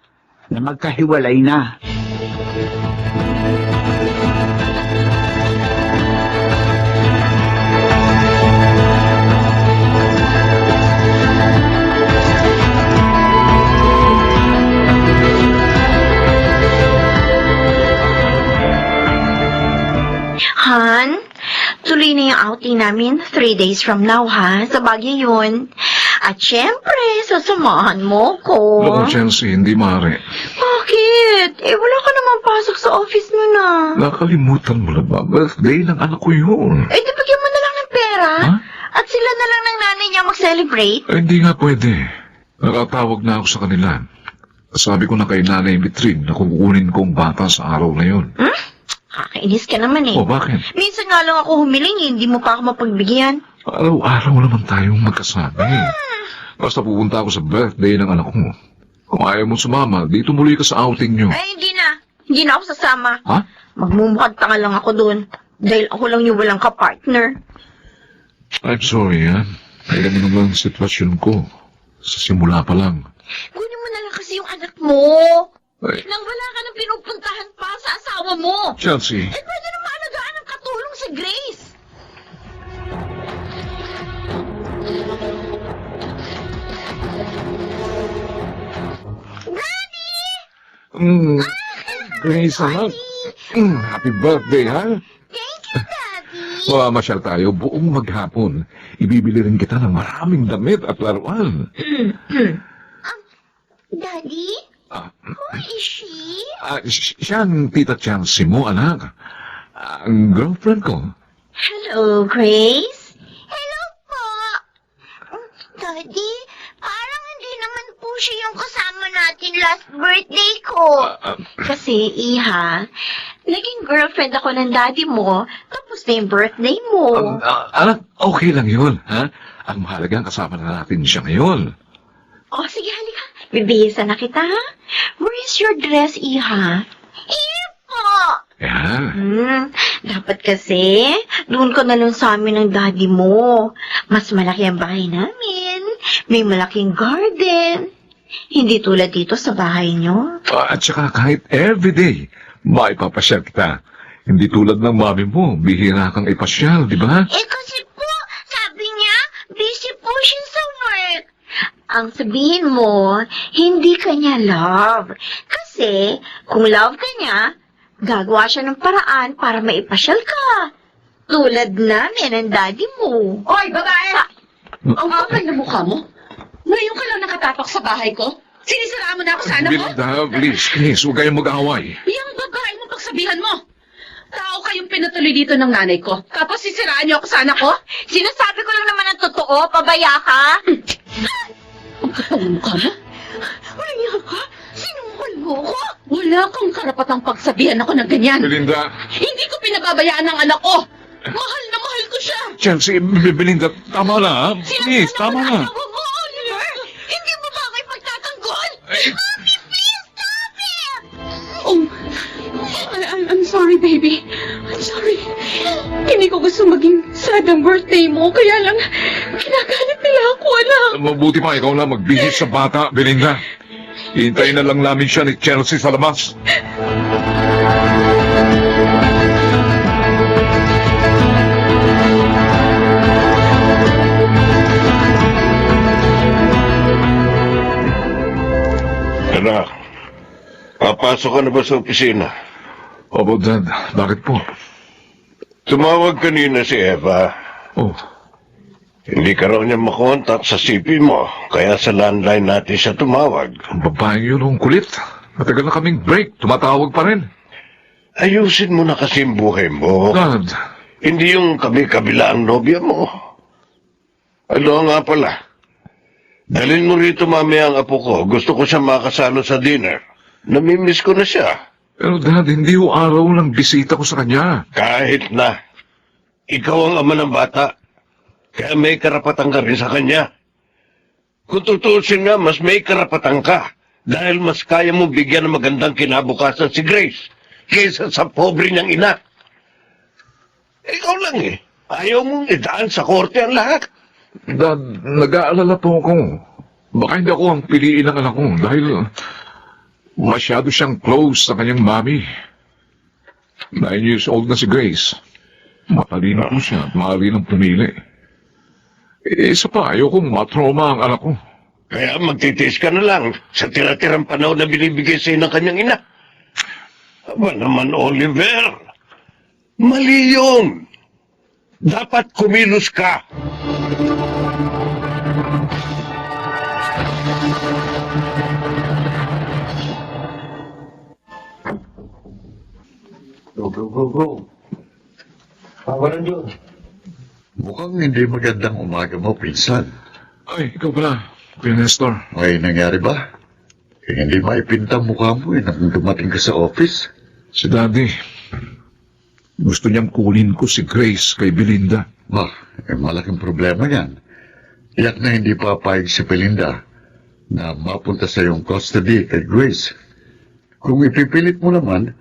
[SPEAKER 5] na magkahiwalay na.
[SPEAKER 2] Han, tuloy na yung outing namin 3 days from now, ha? Sa Baguio yun. At syempre, sasamahan mo ko.
[SPEAKER 6] Naku, Chelsea, hindi maaari.
[SPEAKER 2] Bakit? Eh, wala ka naman pasok sa office mo na.
[SPEAKER 6] Nakalimutan mo na ba? Birthday ng anak ko yun.
[SPEAKER 2] Eh, di bigyan mo na lang ng pera.
[SPEAKER 6] Ha?
[SPEAKER 2] At sila na lang ng nanay niya mag-celebrate.
[SPEAKER 6] Eh, hindi nga pwede. Nakatawag na ako sa kanila. Sabi ko na kay Nanay Mitrin na kukunin kong bata sa araw na yun.
[SPEAKER 2] Kakainis ka naman eh.
[SPEAKER 6] O, bakit?
[SPEAKER 2] Minsan nga lang ako humiling eh, hindi mo pa ako mapagbigyan.
[SPEAKER 6] Araw-araw naman tayong magkasama eh. Basta pupunta ako sa birthday ng anak ko. Kung ayaw mo sumama, dito muli ka sa outing nyo.
[SPEAKER 2] Ay, hindi na. Hindi na ako sasama.
[SPEAKER 6] Ha?
[SPEAKER 2] Magmumukhang tanga lang ako doon. Dahil ako lang yung walang kapartner.
[SPEAKER 6] I'm sorry, ha? Alam mo naman ang sitwasyon ko. Sa simula pa lang.
[SPEAKER 2] Kunin mo na lang kasi yung anak mo.
[SPEAKER 6] Ay.
[SPEAKER 2] Nang wala ka nang pinupuntahan pa sa asawa mo.
[SPEAKER 6] Chelsea.
[SPEAKER 2] Eh, pwede na maalagaan ng katulong si Grace.
[SPEAKER 6] Grace, anak. Happy birthday, ha?
[SPEAKER 2] Thank you, Daddy.
[SPEAKER 6] Mamasyal tayo buong maghapon. Ibibili rin kita ng maraming damit at laruan.
[SPEAKER 2] Daddy? Who is she?
[SPEAKER 6] Siya ang tita Chelsea mo, anak. Ang girlfriend ko.
[SPEAKER 2] Hello, Grace. Hello po. Daddy, parang hindi naman po siya yung kasama natin last birthday ko. Kasi, Iha, naging girlfriend ako ng daddy mo, tapos na yung birthday mo.
[SPEAKER 6] Anak, okay lang yun, ha? Ang mahalagang kasama na natin siya ngayon.
[SPEAKER 2] Oh, sige, halika. Bibihisan na kita, ha? Where is your dress, Iha? Here po.
[SPEAKER 6] Yan.
[SPEAKER 2] Dapat kasi, doon ka na lang sa amin ng daddy mo. Mas malaki ang bahay namin. May malaking garden. Hindi tulad dito sa bahay nyo.
[SPEAKER 6] At saka kahit everyday, maipapasyal kita. Hindi tulad ng mami mo, bihira kang ipasyal, di ba?
[SPEAKER 2] Eh kasi po, sabi niya, busy po siya sa work. Ang sabihin mo, hindi ka niya love. Kasi, kung love ka niya, gagawa siya ng paraan para maipasyal ka. Tulad namin ang daddy mo.
[SPEAKER 12] Hoy, babae! Ang kapal na mukha mo. Ngayon ka lang nakatapak sa bahay ko. Sinisiraan mo na ako sa anak ko.
[SPEAKER 6] Belinda, please, huwag kayong mag-away.
[SPEAKER 12] Yung babae mo pagsabihan mo. Tao kayong pinatuloy dito ng nanay ko. Tapos sisiraan niyo ako sa anak ko?
[SPEAKER 2] Sinasabi ko lang naman ang totoo, pabaya ka.
[SPEAKER 12] Ang kapal na mukha mo.
[SPEAKER 2] Walang yan ka? Sinungkol mo ko?
[SPEAKER 12] Wala kang karapatang pagsabihan ako ng ganyan.
[SPEAKER 6] Belinda.
[SPEAKER 12] Hindi ko pinababayaan ng anak ko. Mahal na mahal ko siya.
[SPEAKER 6] Chelsea, Belinda, tama na, ha? Please, tama na.
[SPEAKER 2] Asawa mo, Oliver! Hindi mo ba ako ipagtatanggol? Mommy, please stop it!
[SPEAKER 12] Oh, I'm sorry, baby. I'm sorry. Hindi ko gusto maging sad ang birthday mo. Kaya lang, kinagalit nila
[SPEAKER 4] Wala ko, anak.
[SPEAKER 6] Mabuti pa ikaw na magbihis sa bata, Belinda. Hihintayin na lang namin siya ni Chelsea sa labas.
[SPEAKER 8] Anak, papasok ka na ba sa opisina?
[SPEAKER 6] Opo, Dad. Bakit po?
[SPEAKER 8] Tumawag kanina si Eva.
[SPEAKER 6] Oh,
[SPEAKER 8] Hindi ka raw niya makontak sa CP mo, kaya sa landline natin siya tumawag.
[SPEAKER 6] ang babaeng yun ang kulit. Matagal na kaming break. Tumatawag pa rin.
[SPEAKER 8] Ayusin mo na kasi ang buhay mo.
[SPEAKER 6] Dad,
[SPEAKER 8] Hindi yung kabi-kabila ang nobya mo. Ano nga pala? Dalhin mo rito mamaya ang apo ko. Gusto ko siya makasalo sa dinner. Namimiss ko na siya.
[SPEAKER 6] pero Dad, hindi ho araw lang bisita ko sa kanya.
[SPEAKER 8] Kahit na. Ikaw ang ama ng bata. Kaya may karapatan ka rin sa kanya. Kung tutuusin nga, mas may karapatan ka. Dahil mas kaya mo bigyan ng magandang kinabukasan si Grace kaysa sa pobre niyang ina. Ikaw lang eh. Ayaw mong idaan sa korte ang lahat.
[SPEAKER 6] Dad, nag-aalala po ako. Baka hindi ako ang piliin ng anak ko dahil masyado siyang close sa kanyang mami. 9 years old na si Grace. Matalino po siya at maaari ng pumili. Isa pa, ayokong matrauma ang anak ko.
[SPEAKER 8] Kaya magtitiis ka na lang sa tira-tirang panahon na binibigay sa'yo ng kanyang ina. Aba naman, Oliver. Mali yun. Dapat kumilos ka.
[SPEAKER 3] Go. Pawalan yun.
[SPEAKER 9] Mukhang hindi magandang umaga mo, pinsan.
[SPEAKER 6] Ay, ikaw pala, Kuya Nestor.
[SPEAKER 9] May nangyari ba? Hindi maipinta mukha mo nang dumating ka sa office.
[SPEAKER 6] Si Daddy, gusto niyang kunin ko si Grace kay Belinda.
[SPEAKER 9] Malaking problema yan. Tiyak na hindi papayag si Belinda na mapunta sa iyong custody kay Grace. Kung ipipilit mo naman,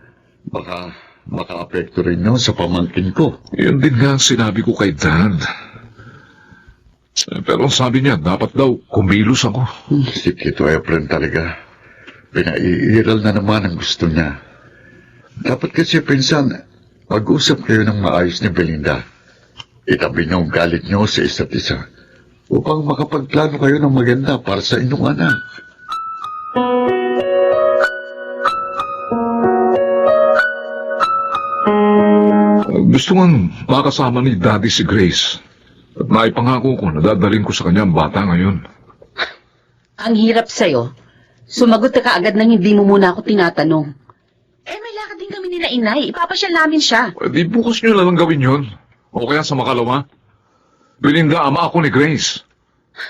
[SPEAKER 9] baka maka-apekto rin yun sa pamangkin ko.
[SPEAKER 6] Yun din nga ang sinabi ko kay Dad. Pero sabi niya, dapat daw kumilos ako.
[SPEAKER 9] Si Tito Efren talaga. Pinaiiral na naman ang gusto niya. Dapat kasi pinsan, mag-usap kayo ng maayos ni Belinda. Itabi niyo ang galit niyo sa isa't isa upang makapagplano kayo ng maganda para sa inyong anak.
[SPEAKER 6] Gusto nga makasama ni Daddy si Grace. At naipangako ko na dadalhin ko sa kanya ang bata ngayon.
[SPEAKER 12] Ang hirap sa'yo. Sumagot ka kaagad nang hindi mo muna ako tinatanong. May lakad din kami nila inay. Ipapasyal namin siya.
[SPEAKER 6] Di bukas niyo na lang gawin yun. O kaya sa makalawa. Belinda, ama ako ni Grace.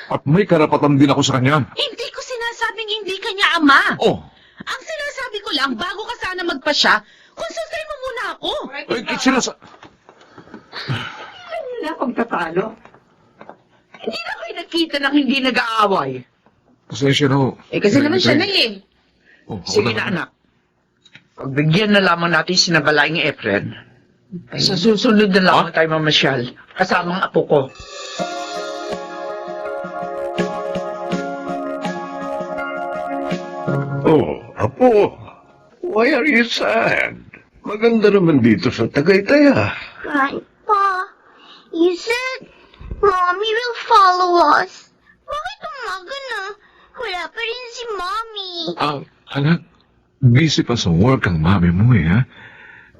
[SPEAKER 6] At may karapatan din ako sa kanya.
[SPEAKER 12] Hindi ko sinasabing hindi ka niya ama.
[SPEAKER 6] Oh,
[SPEAKER 12] Ang sinasabi ko lang, bago ka sana magpasya, konsultahin mo muna ako.
[SPEAKER 5] Wala pagtatalo. Hindi na kayo nakita ng hindi nag-aaway.
[SPEAKER 6] pasensya na ho.
[SPEAKER 5] Kasi naman siya na eh.
[SPEAKER 6] Oh, ako
[SPEAKER 5] Sige na, anak. Pagbigyan na lamang natin sinabalaing Efren. Sa susunod na lamang tayo mamasyal. Kasamang apo ko.
[SPEAKER 8] Oh, apo. Why are you sad? Maganda naman dito sa Tagaytay ah.
[SPEAKER 13] Grandpa, you said Mommy will follow us. Bakit umaga na? Wala pa rin si Mommy.
[SPEAKER 6] Anak, busy pa sa work ang mami mo eh, ha?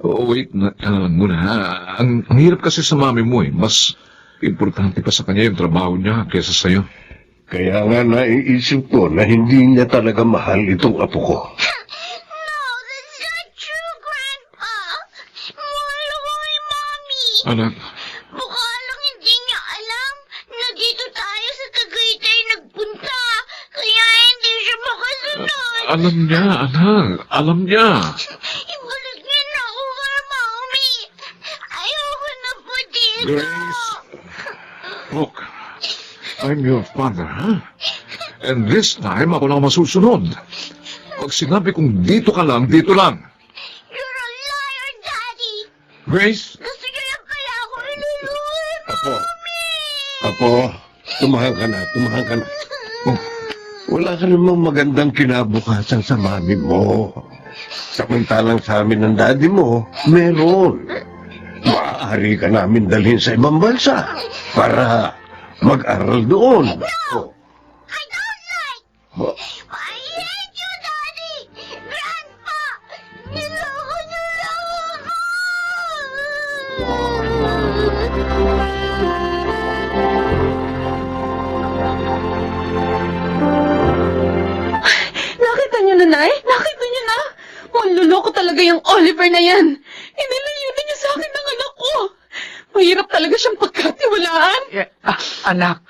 [SPEAKER 6] Wait na lang muna, ha? Ang hirap kasi sa mami mo eh. Mas importante pa sa kanya yung trabaho niya kaysa sa'yo.
[SPEAKER 8] Kaya nga naiisip ko na hindi niya talaga mahal itong apo ko.
[SPEAKER 13] No, that's not true, Grandpa. Mahal ako ni Mommy.
[SPEAKER 6] Anak,
[SPEAKER 13] Baka lang hindi niya alam na dito tayo sa Tagaytay nagpunta. Kaya hindi siya makasunod.
[SPEAKER 6] alam niya, anak. Alam niya.
[SPEAKER 13] Ibalik niya na ako kay Mommy. Ayoko na po dito.
[SPEAKER 6] Grace, look, I'm your father, ha? And this time, ako lang masusunod. Pag sinabi kong dito ka lang, dito lang.
[SPEAKER 13] You're a liar, Daddy.
[SPEAKER 6] Grace?
[SPEAKER 13] Gusto niyo lang kaya ako iluluhin,
[SPEAKER 8] Apo.
[SPEAKER 13] Mommy.
[SPEAKER 8] Apo, Tumahan ka na. Oh, wala ka namang magandang kinabukasan sa mami mo. Samantalang sa amin ng daddy mo, meron. Maaari ka namin dalhin sa ibang bansa para mag-aral doon. Oh.
[SPEAKER 13] I don't like.
[SPEAKER 8] Oh.
[SPEAKER 13] I hate you, Daddy! Grandpa! Niloko niyo lang ako!
[SPEAKER 4] Nakita niyo na, Nay? Nakita niyo na? Manluloko talaga yung Oliver na yan. Inilayunan niya sa akin ng anak ko. Mahirap talaga siyang pagkatiwalaan.
[SPEAKER 5] Anak,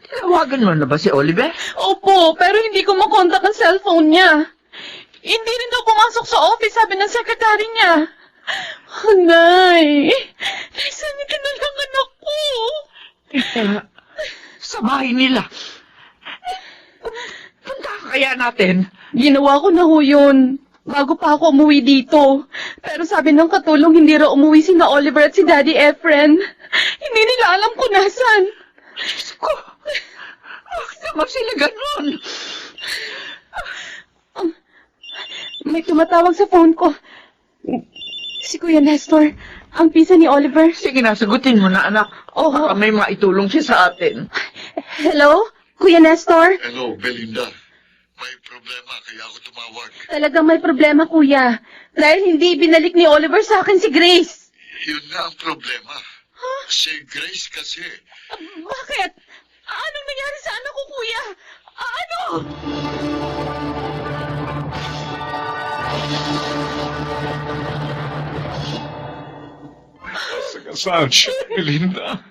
[SPEAKER 5] tinawagan mo na ba si Oliver?
[SPEAKER 4] Opo, pero hindi ko makontak ang cellphone niya. Hindi rin daw pumasok sa office, sabi ng secretary niya. Oh, Nay, naisanita na lang anak ko.
[SPEAKER 5] Sa bahay nila. Punta kaya natin?
[SPEAKER 4] Ginawa ko na ho yun. Bago pa ako umuwi dito. Pero sabi ng katulong hindi raw umuwi sina Oliver at si Daddy Efren. Hindi nila alam kung nasan.
[SPEAKER 5] Diyos ko, bakit naman sila ganun?
[SPEAKER 4] May tumatawag sa phone ko. Si Kuya Nestor, ang pisa ni Oliver.
[SPEAKER 5] Sige na, sagutin mo na, anak.
[SPEAKER 4] Oo.
[SPEAKER 5] Baka may maitulong siya sa atin.
[SPEAKER 4] Hello? Kuya Nestor?
[SPEAKER 9] Hello, Belinda. May problema, kaya ako tumawag.
[SPEAKER 4] Talagang may problema, Kuya. Dahil hindi binalik ni Oliver sa akin si Grace.
[SPEAKER 9] Yun na ang problema. Si Grace kasi.
[SPEAKER 4] Bakit? Anong nangyari sa anak ko, Kuya? Ano?
[SPEAKER 6] Saan siya, Belinda?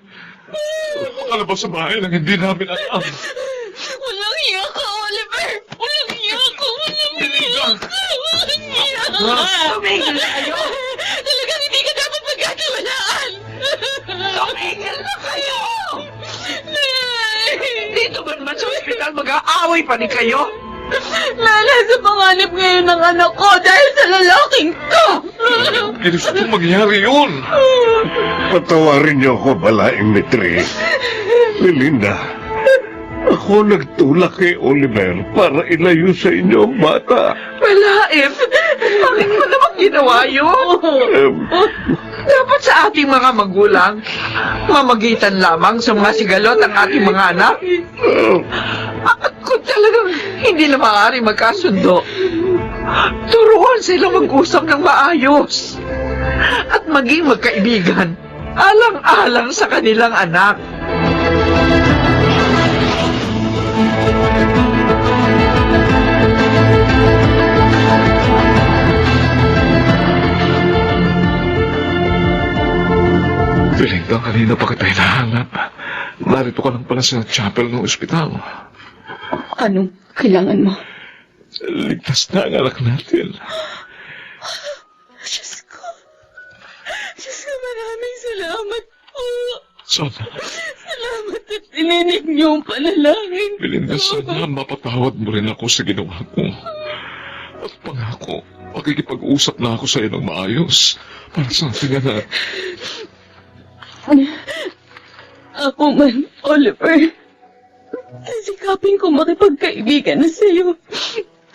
[SPEAKER 6] Makalabas sa bahay lang hindi namin alam.
[SPEAKER 4] Walang iya ka, Oliver! Walang iya ka! Walang iya ka! Walang iya ka!
[SPEAKER 5] Tumigil na kayo!
[SPEAKER 4] Talagang hindi ka dapat magkatiwalaan!
[SPEAKER 5] Tumigil na kayo!
[SPEAKER 4] Nay!
[SPEAKER 5] Dito ba naman sa ospital mag-aaway pa ni kayo?
[SPEAKER 4] Lala sa panganib ngayon ng anak ko dahil sa lalaking to!
[SPEAKER 6] Ginusto kong mangyari yun.
[SPEAKER 8] Patawarin niyo ako, balaing mitri. Belinda, ako nagtulak kay Oliver para ilayo sa inyo ang bata.
[SPEAKER 5] Wala, Ef. Bakit mo naman ginawa yun? Dapat sa ating mga magulang, mamagitan lamang sa mga sigalot ang ating mga anak. At kung talagang hindi na maaari magkasundo, turuan sila mag-usap ng maayos. At maging magkaibigan, alang-alang sa kanilang anak.
[SPEAKER 6] Belinda, kanina pa kita hinahanap. Narito ka lang pala sa chapel ng ospital.
[SPEAKER 4] Anong kailangan mo?
[SPEAKER 6] Ligtas na ang anak natin.
[SPEAKER 4] Diyos ko, maraming salamat po.
[SPEAKER 6] Sana,
[SPEAKER 4] Salamat at dininig niyo ang panalangin.
[SPEAKER 6] Belinda, sana mapatawad mo rin ako sa ginawa ko. At pangako, makikipag-usap na ako sa iyo ng maayos para sa ating anak.
[SPEAKER 4] Ako man, Oliver. Sikapin ko makipagkaibigan na sa'yo.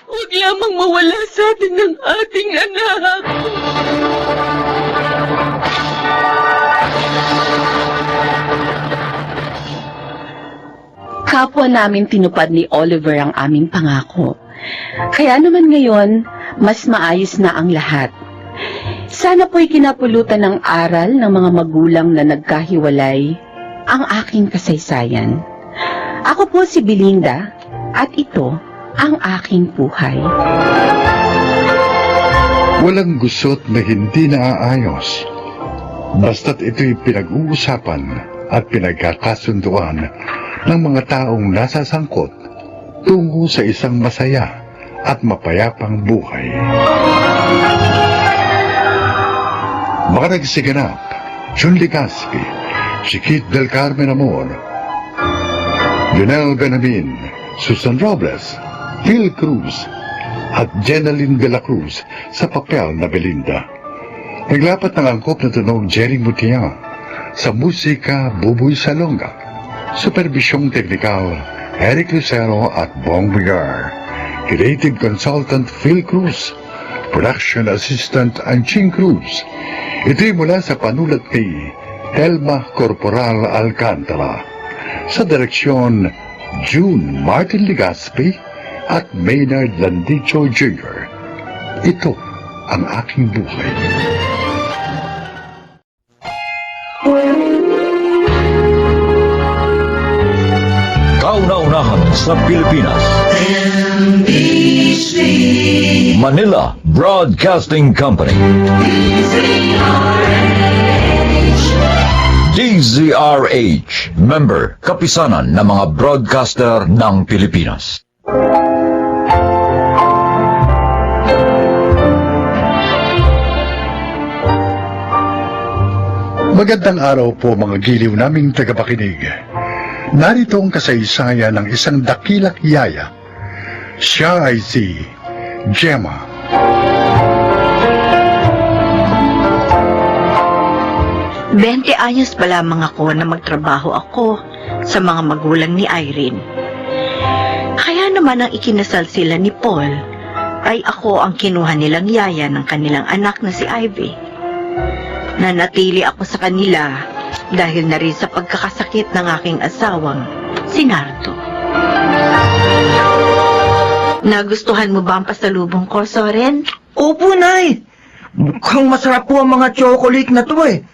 [SPEAKER 4] Huwag lamang mawala sa atin ng ating anak. Kapwa namin tinupad ni Oliver ang aming pangako. Kaya naman ngayon, mas maayos na ang lahat. Sana po'y kinapulutan ng aral ng mga magulang na nagkahiwalay ang aking kasaysayan. Ako po si Belinda at ito ang aking buhay.
[SPEAKER 1] Walang gusot na hindi naaayos. Basta't ito'y pinag-uusapan at pinagkakasunduan ng mga taong nasasangkot tungo sa isang masaya at mapayapang buhay. Mga nagsiganap, Jun Ligaspi, Chiquit del Carmen Amor, Lionel Benamin, Susan Robles, Phil Cruz, at Jenaline de la Cruz sa papel na Belinda. Naglapat ng angkop na tunog Jerry Mutiang, sa musika Buboy Salonga, Supervisyong Teknikal, Eric Lucero at Bong Bigar. Creative Consultant, Phil Cruz. Production Assistant, Anching Cruz. Ito'y mula sa panulat kay Telma Corporal Alcantara. Sa direksyon, June Martin Legaspi at Maynard Landicho Jr. Ito ang aking buhay.
[SPEAKER 11] Kauna-unahan sa Pilipinas. Manila Broadcasting Company. DZRH, member, kapisanan ng mga broadcaster ng Pilipinas.
[SPEAKER 1] Magandang araw po mga giliw naming tagapakinig. Narito ang kasaysayan ng isang dakilak yaya. Siya ay si Gemma.
[SPEAKER 14] Bente anyos pa lamang ako na magtrabaho ako sa mga magulang ni Irene. Kaya naman ang ikinasal sila ni Paul, ay ako ang kinuha nilang yaya ng kanilang anak na si Ivy. Nanatili ako sa kanila dahil na rin sa pagkakasakit ng aking asawang, si Nardo. Nagustuhan mo ba ang pasalubong ko, Soren?
[SPEAKER 15] Opo, Nay. Mukhang masarap po ang mga chocolate na to eh.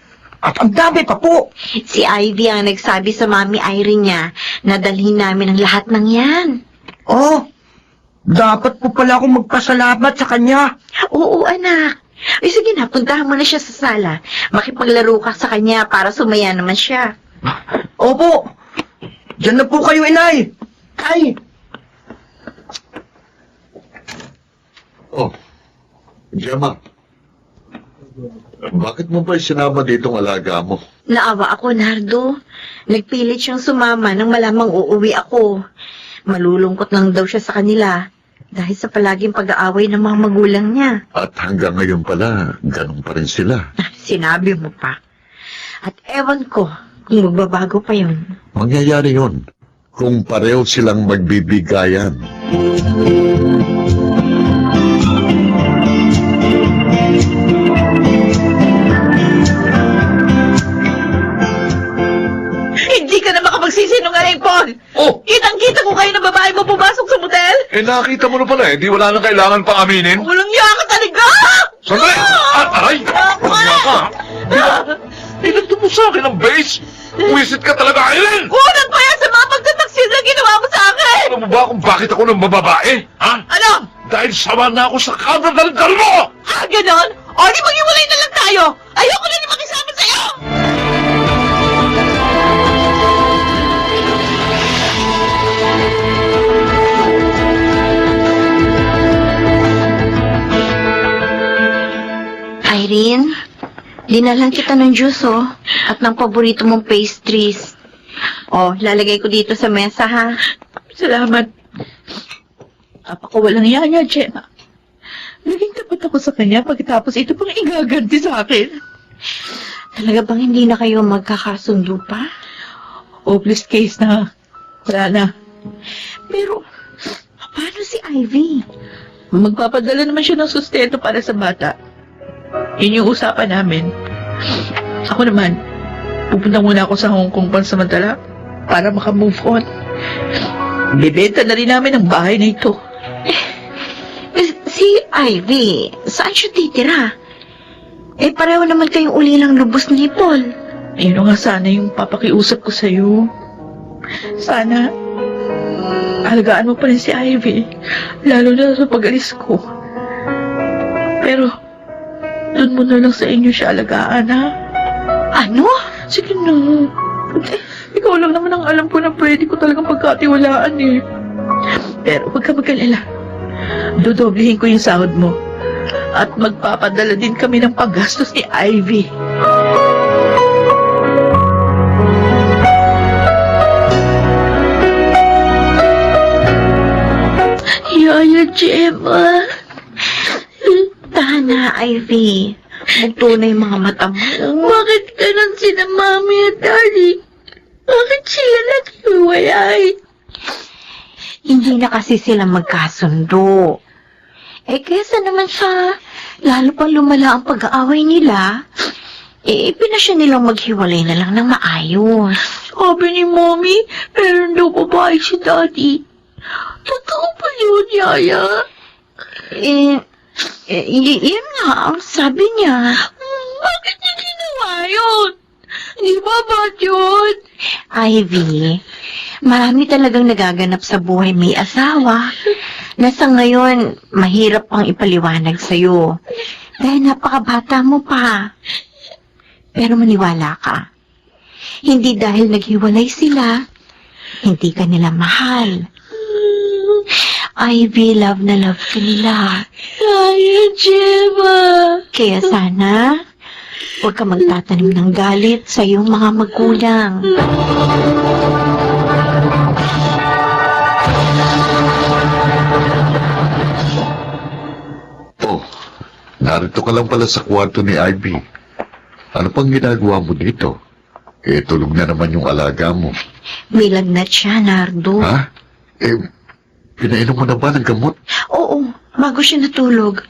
[SPEAKER 15] At ang dami pa po.
[SPEAKER 14] Si Ivy ang nagsabi sa Mami Irene niya na dalhin namin ang lahat ng yan.
[SPEAKER 15] Oh, dapat po pala akong magpasalamat sa kanya.
[SPEAKER 14] Oo, anak. Ay, sige na, puntahan mo na siya sa sala. Makipaglaro ka sa kanya para sumaya naman siya.
[SPEAKER 15] Opo. Diyan na po kayo, Inay. Ay.
[SPEAKER 9] Oh, Gemma. Bakit mo ba sinama ditong alaga mo?
[SPEAKER 14] Naawa ako, Nardo. Nagpilit siyang sumama nang malamang uuwi ako. Malulungkot lang daw siya sa kanila dahil sa palaging pag-aaway ng mga magulang niya.
[SPEAKER 9] At hanggang ngayon pala, ganun pa rin sila.
[SPEAKER 14] Sinabi mo pa. At ewan ko kung magbabago pa yun.
[SPEAKER 9] Mangyayari yun kung pareho silang magbibigayan.
[SPEAKER 7] Hindi ka na makapagsisinungaling, Paul!
[SPEAKER 6] Oh!
[SPEAKER 7] Kitang-kita ko kayo ng babae mo pumasok sa motel!
[SPEAKER 6] Eh, nakita mo na pala eh. Di wala nang kailangan pang aminin.
[SPEAKER 7] Walang niya ka talaga!
[SPEAKER 6] Sandali! Aray! Wala ka! Pinagto mo sa akin ang base! Wisit ka talaga, Aileen!
[SPEAKER 7] Kulang pa yan sa mga pagtataksil na ginawa mo sa akin!
[SPEAKER 6] Alam mo ba kung bakit ako ng bababae? Ha?
[SPEAKER 7] Ano?
[SPEAKER 6] Dahil sama na ako sa kadadaldal mo!
[SPEAKER 7] Ah, ganon? O, di maghiwalay na lang tayo! Ayoko na ni makisama sa'yo!
[SPEAKER 14] Irene, dinalan kita ng juice, oh, at ng paborito mong pastries. Oh, lalagay ko dito sa mesa, ha?
[SPEAKER 7] Salamat. Napakawalang yaya, Gemma. Naging tapat ako sa kanya pagkatapos ito pang igaganti sa akin.
[SPEAKER 14] Talaga bang hindi na kayo magkakasundo pa?
[SPEAKER 7] Hopeless case na. Wala na.
[SPEAKER 14] Pero, paano si Ivy?
[SPEAKER 7] Magpapadala naman siya ng sustento para sa bata. Yun yung usapan namin. Ako naman, pupunta muna ako sa Hong Kong pansamantala para makamove on. Bibenta na rin namin ang bahay na ito.
[SPEAKER 14] Si Ivy, saan siya titira? Eh, pareho naman kayong ulilang lubos ni Paul.
[SPEAKER 7] Ayun nga sana yung papakiusap ko sa'yo. Sana, alagaan mo pa rin si Ivy, lalo na sa pag-alis ko. Pero, doon mo na lang sa inyo siya alagaan, ha?
[SPEAKER 14] Ano?
[SPEAKER 7] Sige na. Ikaw lang naman ang alam ko na pwede ko talagang pagkatiwalaan, eh. Pero huwag ka mag-alala. Dodoblihin ko yung sahod mo. At magpapadala din kami ng paggastos ni Ivy.
[SPEAKER 14] Yaya Gemma. Tahan na, Ivy. Magtunay mga mata mo.
[SPEAKER 7] Bakit ganun sila Mami at Daddy? Bakit sila
[SPEAKER 14] maghiwalay. Hindi na kasi sila magkasundo. Kesa naman sa lalo pang lumala ang pag-aaway nila, pinasya nilang maghiwalay na lang ng maayos. Sabi ni Mommy, meron daw babae si Daddy. Totoo ba yun, Yaya? Yan nga ang sabi niya. Bakit niya ginawa yun? Di ba bad yun? Ivy, marami talagang nagaganap sa buhay may asawa na sa ngayon mahirap pang ipaliwanag sa'yo dahil napakabata mo pa. Pero maniwala ka, hindi dahil naghiwalay sila, hindi ka nila mahal. Ivy, love na love ka nila. Ay, Gemma. Kaya sana, huwag ka magtatanim ng galit sa iyong mga magulang.
[SPEAKER 9] Oh, narito ka lang pala sa kwarto ni Ivy. Ano pang ginagawa mo dito? Tulog na naman yung alaga mo.
[SPEAKER 14] May lagnat siya, Nardo.
[SPEAKER 9] Ha? Pinainom mo na ba ng gamot?
[SPEAKER 14] Oo, bago siya natulog.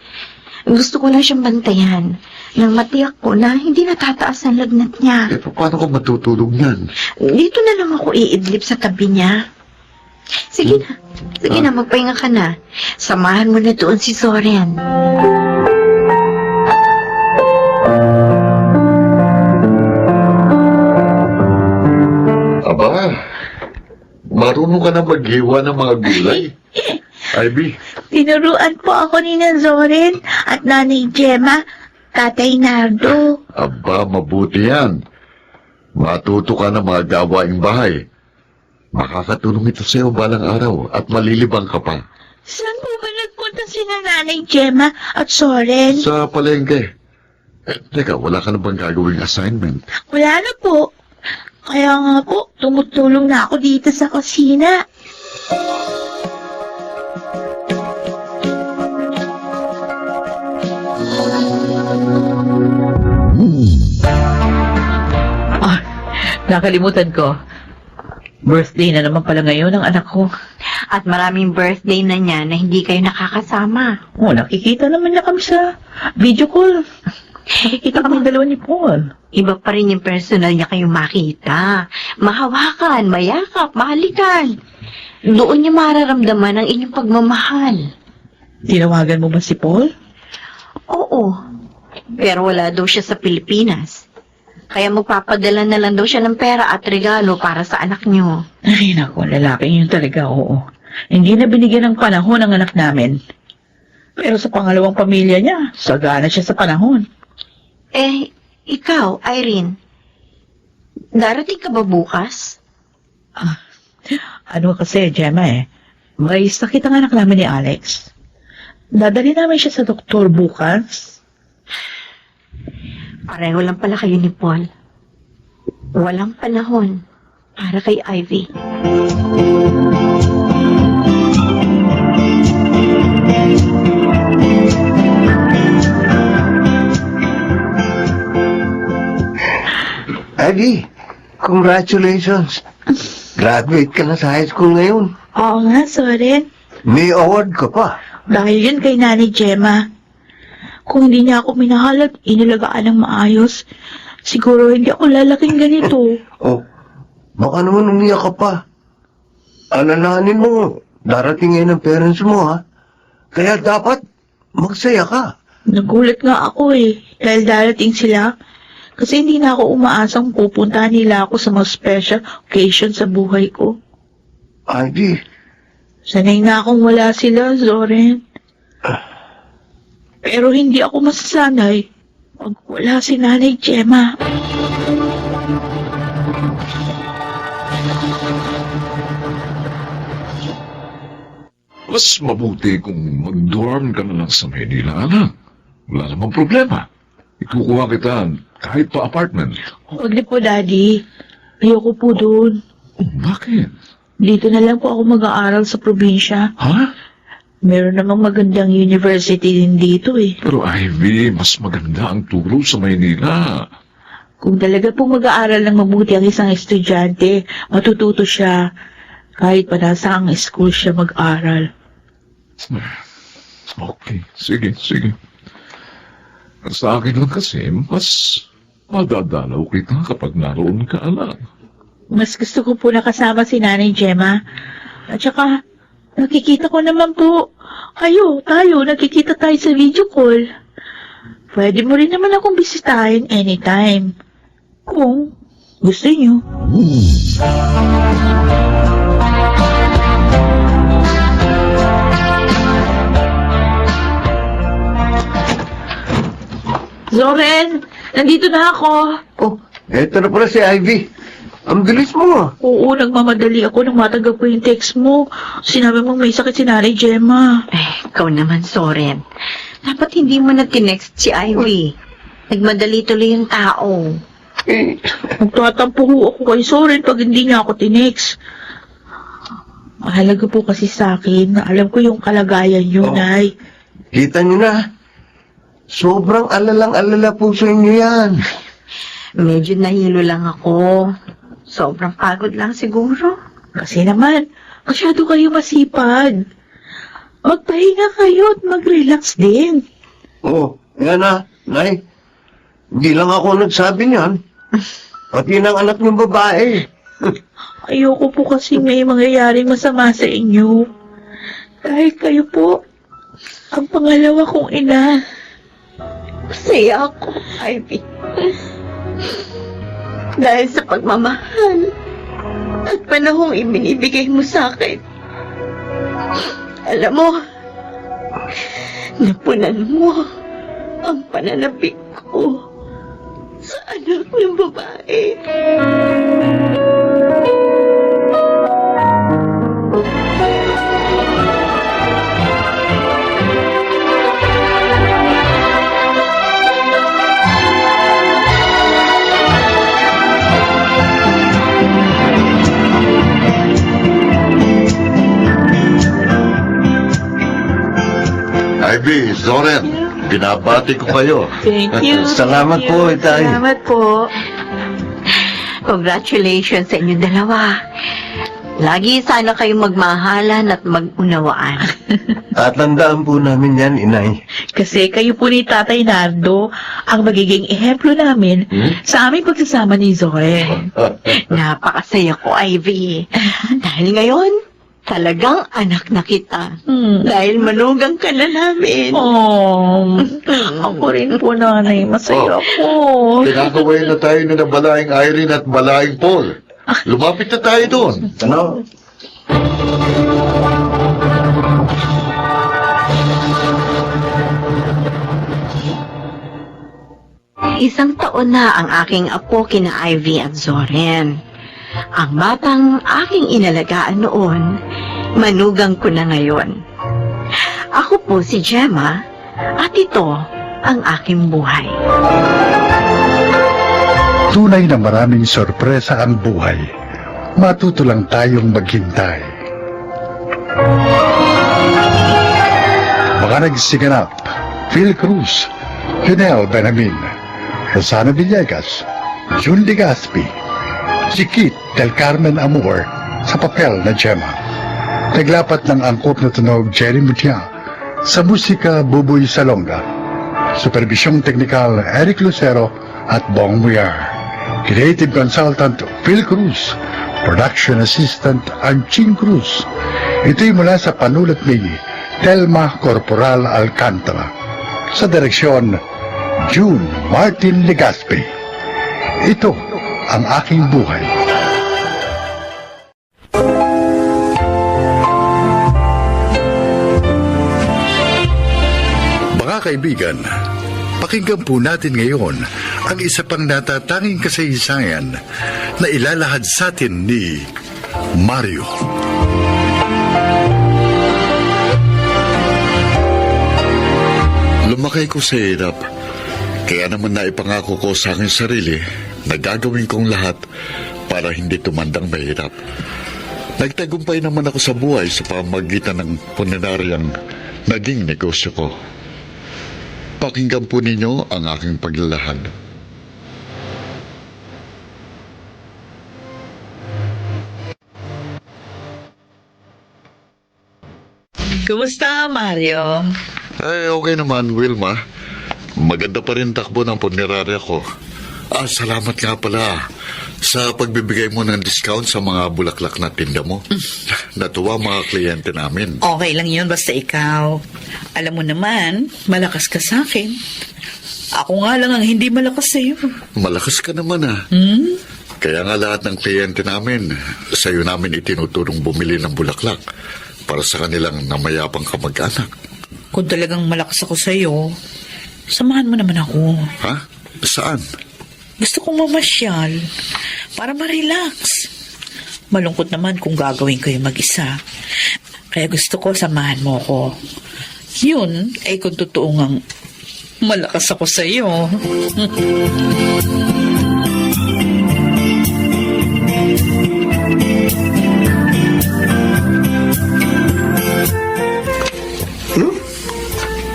[SPEAKER 14] Gusto ko lang siyang bantayan nang matiyak ko na hindi natataas ang lagnat niya.
[SPEAKER 9] Paano ko matutulog niyan?
[SPEAKER 14] Dito na lang ako iidlip sa tabi niya. Sige na, magpahinga ka na. Samahan mo na doon si Soren.
[SPEAKER 9] Aba, marunong ka na maghiwa ng mga gulay. Ivy,
[SPEAKER 14] Tinuruan po ako ni Soren at Nanay Gemma, Tatay Nardo.
[SPEAKER 9] aba, mabuti yan. Matuto ka ng mga gawaing bahay. Makakatulong ito sa'yo balang araw at malilibang ka pa.
[SPEAKER 14] Saan po ba nagpunta sina Nanay Gemma at Soren?
[SPEAKER 9] Sa palengke. Teka, wala ka na bang gagawing assignment?
[SPEAKER 14] Wala na po. Kaya nga po, tumutulong na ako dito sa kusina.
[SPEAKER 5] Nakalimutan ko. Birthday na naman pala ngayon ng anak ko.
[SPEAKER 14] At maraming birthday na niya na hindi kayo nakakasama.
[SPEAKER 5] Nakikita naman niya kami sa video call. Nakikita kami dalawa ni Paul.
[SPEAKER 14] Iba pa rin yung personal niya kayong makita. Mahawakan, mayakap, mahalikan. Doon niya mararamdaman ang inyong pagmamahal.
[SPEAKER 5] Tinawagan mo ba si Paul?
[SPEAKER 14] Oo. Pero wala daw siya sa Pilipinas. Kaya magpapadala na lang daw siya ng pera at regalo para sa anak niyo.
[SPEAKER 5] Ay, naku, lalaki yun talaga, oo. Hindi na binigyan ng panahon ang anak namin. Pero sa pangalawang pamilya niya, sagana siya sa panahon.
[SPEAKER 14] Ikaw, Irene, darating ka ba bukas?
[SPEAKER 5] Ano kasi, Gemma may sakit ang anak namin ni Alex. Dadali namin siya sa doktor bukas.
[SPEAKER 14] Pareho lang pala kayo ni Paul. Walang panahon para kay Ivy.
[SPEAKER 15] Ivy, congratulations. Graduate ka na sa high school ngayon.
[SPEAKER 14] Oo nga, Soren.
[SPEAKER 15] May award ka pa.
[SPEAKER 14] Dahil yun kay Nanay Gemma. Kung hindi niya ako minahal at inilagaan ng maayos, siguro hindi ako lalaking ganito.
[SPEAKER 15] Baka naman umiyak ka pa. Alalahanin mo, darating ngayon ang parents mo, ha? Kaya dapat magsaya ka.
[SPEAKER 14] Nagulat nga ako dahil darating sila. Kasi hindi na ako umaasang pupuntahan nila ako sa mga special occasion sa buhay ko.
[SPEAKER 15] Ivy.
[SPEAKER 14] Sanay na akong wala sila, Soren. Pero hindi ako masasanay pag wala si Nanay Gemma.
[SPEAKER 6] Mas mabuti kung mag-dorm ka na lang sa Manila, anak. Wala namang problema. Ikukuha kita kahit pa apartment.
[SPEAKER 14] Huwag na po, Daddy. Ayoko po doon.
[SPEAKER 6] Bakit?
[SPEAKER 14] Dito na lang po ako mag-aaral sa probinsya.
[SPEAKER 6] Ha?
[SPEAKER 14] Meron namang magandang university din dito
[SPEAKER 6] Pero Ivy, mas maganda ang turo sa Maynila.
[SPEAKER 14] Kung talaga po mag-aaral ng mabuti ang isang estudyante, matututo siya.
[SPEAKER 7] Kahit pa nasa ang school siya mag-aral.
[SPEAKER 6] Okay, sige. Sa akin lang kasi, mas madadalaw kita kapag naroon ka, anak.
[SPEAKER 7] Mas gusto ko po nakasama si Nanay Gemma. At saka, nakikita ko naman po. Tayo, nakikita tayo sa video call. Pwede mo rin naman akong bisitahin anytime. Kung gusto niyo. Zoren, nandito na ako.
[SPEAKER 15] Oh, eto na pala si Ivy. Ang bilis mo ah.
[SPEAKER 7] Oo, nagmamadali ako nang matanggap ko yung text mo. Sinabi mo may sakit si Nanay Gemma.
[SPEAKER 14] Ikaw naman, Soren. Dapat hindi mo na tinext si Ivy. Nagmadali tuloy yung tao.
[SPEAKER 7] Magtatampo ho ako kay Soren pag hindi niya ako tinext. Mahalaga po kasi sa akin na alam ko yung kalagayan niyo, Nay.
[SPEAKER 15] Kita nyo na. Sobrang alalang-alala po sa inyo yan.
[SPEAKER 14] Medyo nahilo lang ako. Sobrang pagod lang siguro.
[SPEAKER 7] Kasi naman, masyado kayo masipag. Magpahinga kayo at mag-relax din.
[SPEAKER 15] Oh, yan na, Nay. Hindi lang ako nagsabi niyan. Pati ng anak niyong babae.
[SPEAKER 7] Ayoko po kasi may mangyayaring masama sa inyo. Dahil kayo po, ang pangalawa kong ina.
[SPEAKER 14] Masaya ako, Ivy. Dahil sa pagmamahal at panahong ibinibigay mo sa akin. Alam mo, napunan mo ang pananabik ko sa anak ng babae.
[SPEAKER 9] Ivy, Zoren, binabati ko kayo.
[SPEAKER 7] Thank you.
[SPEAKER 15] Salamat po, Itay.
[SPEAKER 14] Salamat po. Congratulations sa inyong dalawa. Lagi sana kayong magmahalan at mag-unawaan.
[SPEAKER 15] Tatandaan po namin yan, Inay.
[SPEAKER 7] Kasi kayo po ni Tatay Nardo ang magiging ehemplo namin sa aming pagsasama ni Zoe.
[SPEAKER 14] Napakasaya ko, Ivy. Dahil ngayon, talagang anak na kita. Dahil manugang ka na namin.
[SPEAKER 7] Oh, ako rin po, Nanay. Masaya ako.
[SPEAKER 9] Pinakaway na tayo na Balaing Irene at Balaing Paul. Lumapit na tayo doon.
[SPEAKER 15] Ano?
[SPEAKER 14] Isang taon na ang aking apo kina Ivy at Zoren. Ang batang aking inalagaan noon, manugang ko na ngayon. Ako po si Gemma at ito ang aking buhay.
[SPEAKER 1] Tunay na maraming sorpresa ang buhay. Matuto lang tayong maghintay. Mga nagsiganap, Phil Cruz, Junel Benamin, Rosana Villegas, June Legaspi, Chiquit del Carmen Amor sa papel na Gemma. Naglapat ng angkop na tunog Jerry Mutia, sa musika Buboy Salonga. Supervisyong teknikal Eric Lucero at Bong Muyar. Creative Consultant Phil Cruz. Production Assistant Anching Cruz. Ito'y mula sa panulat ni Telma Corporal Alcantara. Sa direksyon, June Martin Legaspi. Ito ang aking buhay. Mga kaibigan, pakinggan po natin ngayon ang isa pang natatanging kasaysayan na ilalahad sa atin ni Mario.
[SPEAKER 9] Lumakay ko sa hirap. Kaya naman naipangako ko sa aking sarili na gagawin kong lahat para hindi tumandang mahirap. Nagtagumpay naman ako sa buhay sa pamamagitan ng puneraryang naging negosyo ko. Pakinggan po ninyo ang aking paglalahad.
[SPEAKER 10] Kumusta, Mario?
[SPEAKER 9] Ay, okay naman, Wilma. Maganda pa rin takbo ng punerarya ko. Salamat nga pala sa pagbibigay mo ng discount sa mga bulaklak na tinda mo. Natuwa mga kliyente namin.
[SPEAKER 10] Okay lang yun, basta ikaw. Alam mo naman, malakas ka sa akin. Ako nga lang ang hindi malakas sa'yo.
[SPEAKER 9] Malakas ka naman Kaya nga lahat ng kliyente namin, sa'yo namin itinuturong bumili ng bulaklak para sa kanilang namayapang kamag-anak.
[SPEAKER 10] Kung talagang malakas ako sa'yo, samahan mo naman ako.
[SPEAKER 9] Ha? Saan?
[SPEAKER 10] Gusto kong mamasyal para ma-relax. Malungkot naman kung gagawin ko yung mag-isa. Kaya gusto ko samahan mo ko. Yun ay kung totoo ngang malakas ako sa iyo.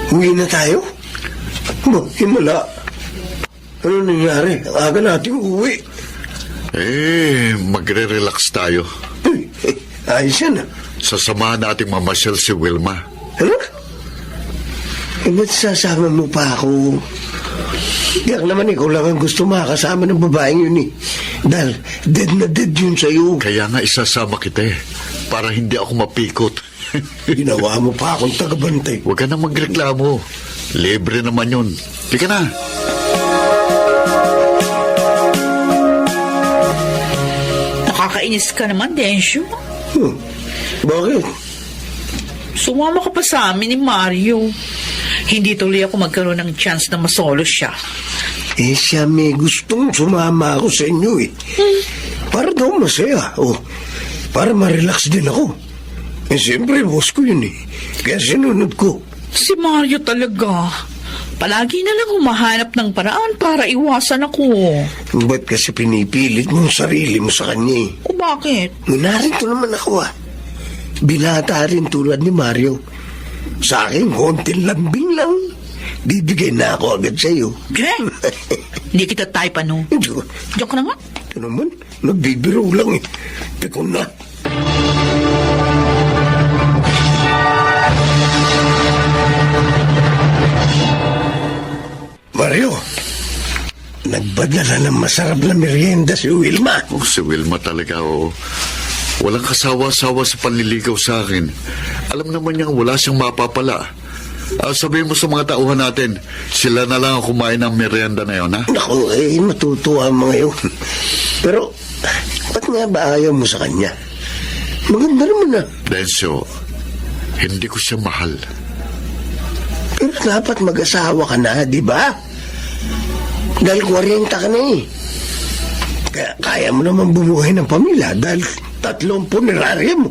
[SPEAKER 15] Uwi na tayo? Himala. Ano nangyari? Ang aga nating uwi.
[SPEAKER 9] Magre-relax tayo.
[SPEAKER 15] Ayos yan
[SPEAKER 9] Sasamahan nating mamasyal si Wilma.
[SPEAKER 15] Ano? Ba't sasama mo pa ako? Yak naman ikaw lang ang gusto makasama ng babaeng yun Dahil dead na dead yun sa'yo.
[SPEAKER 9] Kaya nga isasama kita para hindi ako mapikot.
[SPEAKER 15] Ginawa mo pa akong tagabantay.
[SPEAKER 9] Huwag ka na magreklamo. Libre naman yun. Di ka na.
[SPEAKER 10] Nakakainis ka naman, Densyo.
[SPEAKER 15] Bakit?
[SPEAKER 10] Sumama ka pa sa amin ni Mario. Hindi tuloy ako magkaroon ng chance na masolo siya.
[SPEAKER 15] Siya may gustong sumama ako sa inyo Para daw masaya. Para ma-relax din ako. Siyempre, boss ko yun Kaya sinunod ko.
[SPEAKER 10] Si Mario talaga. Palagi na lang humahanap ng paraan para iwasan ako.
[SPEAKER 15] Ba't kasi pinipilit mo ang sarili mo sa kanya
[SPEAKER 10] O bakit?
[SPEAKER 15] Narito naman ako Binata rin tulad ni Mario. Sa akin, konting lambing lang. Bibigay na ako agad sa'yo.
[SPEAKER 10] Hindi kita type ano? Joke na nga.
[SPEAKER 15] Ito naman, nagbibiro lang Pikon na. Mario, nagbadala ng masarap na merienda si Wilma.
[SPEAKER 9] Si Wilma talaga, Walang kasawa-sawa sa panliligaw sa akin. Alam naman niyang wala siyang mapapala. Sabihin mo sa mga tauhan natin, sila na lang ang kumain ng merienda na yun, ha?
[SPEAKER 15] Naku, matutuwa ang mga yun. Pero, ba't nga ba ayaw mo sa kanya? Maganda naman
[SPEAKER 9] Densyo, hindi ko siya mahal.
[SPEAKER 15] Pero dapat mag-asawa ka na, di ba? Dahil 40 ka na Kaya kaya mo naman bumuhay ng pamilya dahil 3 punerarya mo.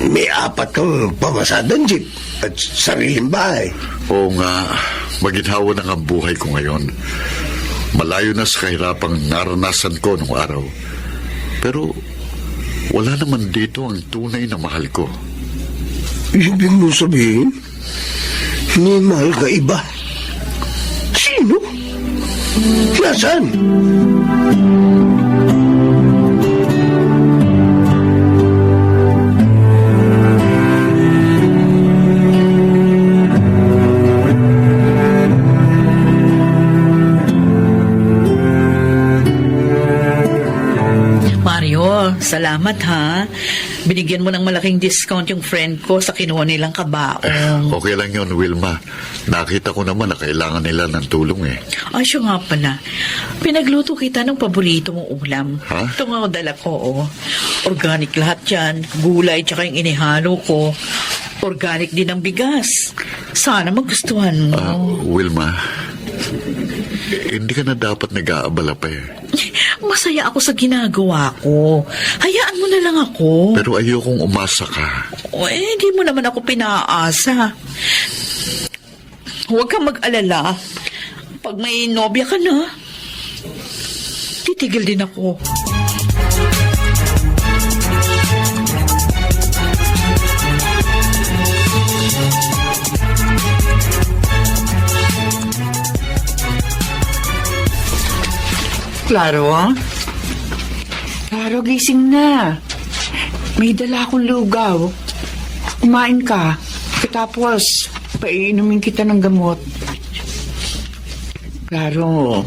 [SPEAKER 15] May 4 kang pamasadang jeep at sariling bahay.
[SPEAKER 9] Oo nga, maginhawa na ang buhay ko ngayon. Malayo na sa kahirapang naranasan ko nung araw. Pero wala naman dito ang tunay na mahal ko.
[SPEAKER 15] Ibig mo sabihin, may mahal ka iba? Sino? Nasaan?
[SPEAKER 10] Salamat ha. Binigyan mo ng malaking discount yung friend ko sa kinuha nilang kabaong.
[SPEAKER 9] Okay lang yun, Wilma. Nakita ko naman na kailangan nila ng tulong
[SPEAKER 10] Ay, siya nga pala. Pinagluto kita ng paborito mong ulam.
[SPEAKER 9] Ha?
[SPEAKER 10] Ito nga dala ko, Organic lahat yan. Gulay tsaka yung inihalo ko. Organic din ang bigas. Sana magustuhan mo.
[SPEAKER 9] Wilma, hindi ka na dapat nag-aabala pa
[SPEAKER 10] Masaya ako sa ginagawa ko. Hayaan mo na lang ako.
[SPEAKER 9] Pero ayokong umasa ka.
[SPEAKER 10] Hindi mo naman ako pinaasa. Huwag kang mag-alala. Pag may nobya ka na, titigil din ako.
[SPEAKER 5] Claro, Claro, gising na. May dala akong lugaw. Kumain ka. Tapos, paiinumin kita ng gamot. Klaro.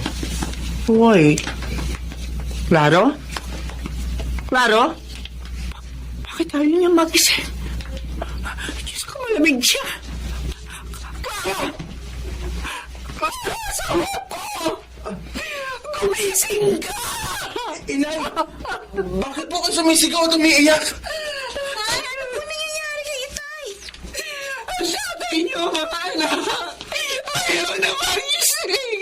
[SPEAKER 5] Hoy. Klaro? Klaro? Bakit ayaw niya magising? Diyos ko, malamig siya. Klaro! Klaro, asawa ko! Gumising ka!
[SPEAKER 15] Inay, bakit po ka sumisigaw at umiiyak?
[SPEAKER 13] Ano po nangyayari kay Itay?
[SPEAKER 5] Ang tatay niyo, mga anak! Ayaw na magising!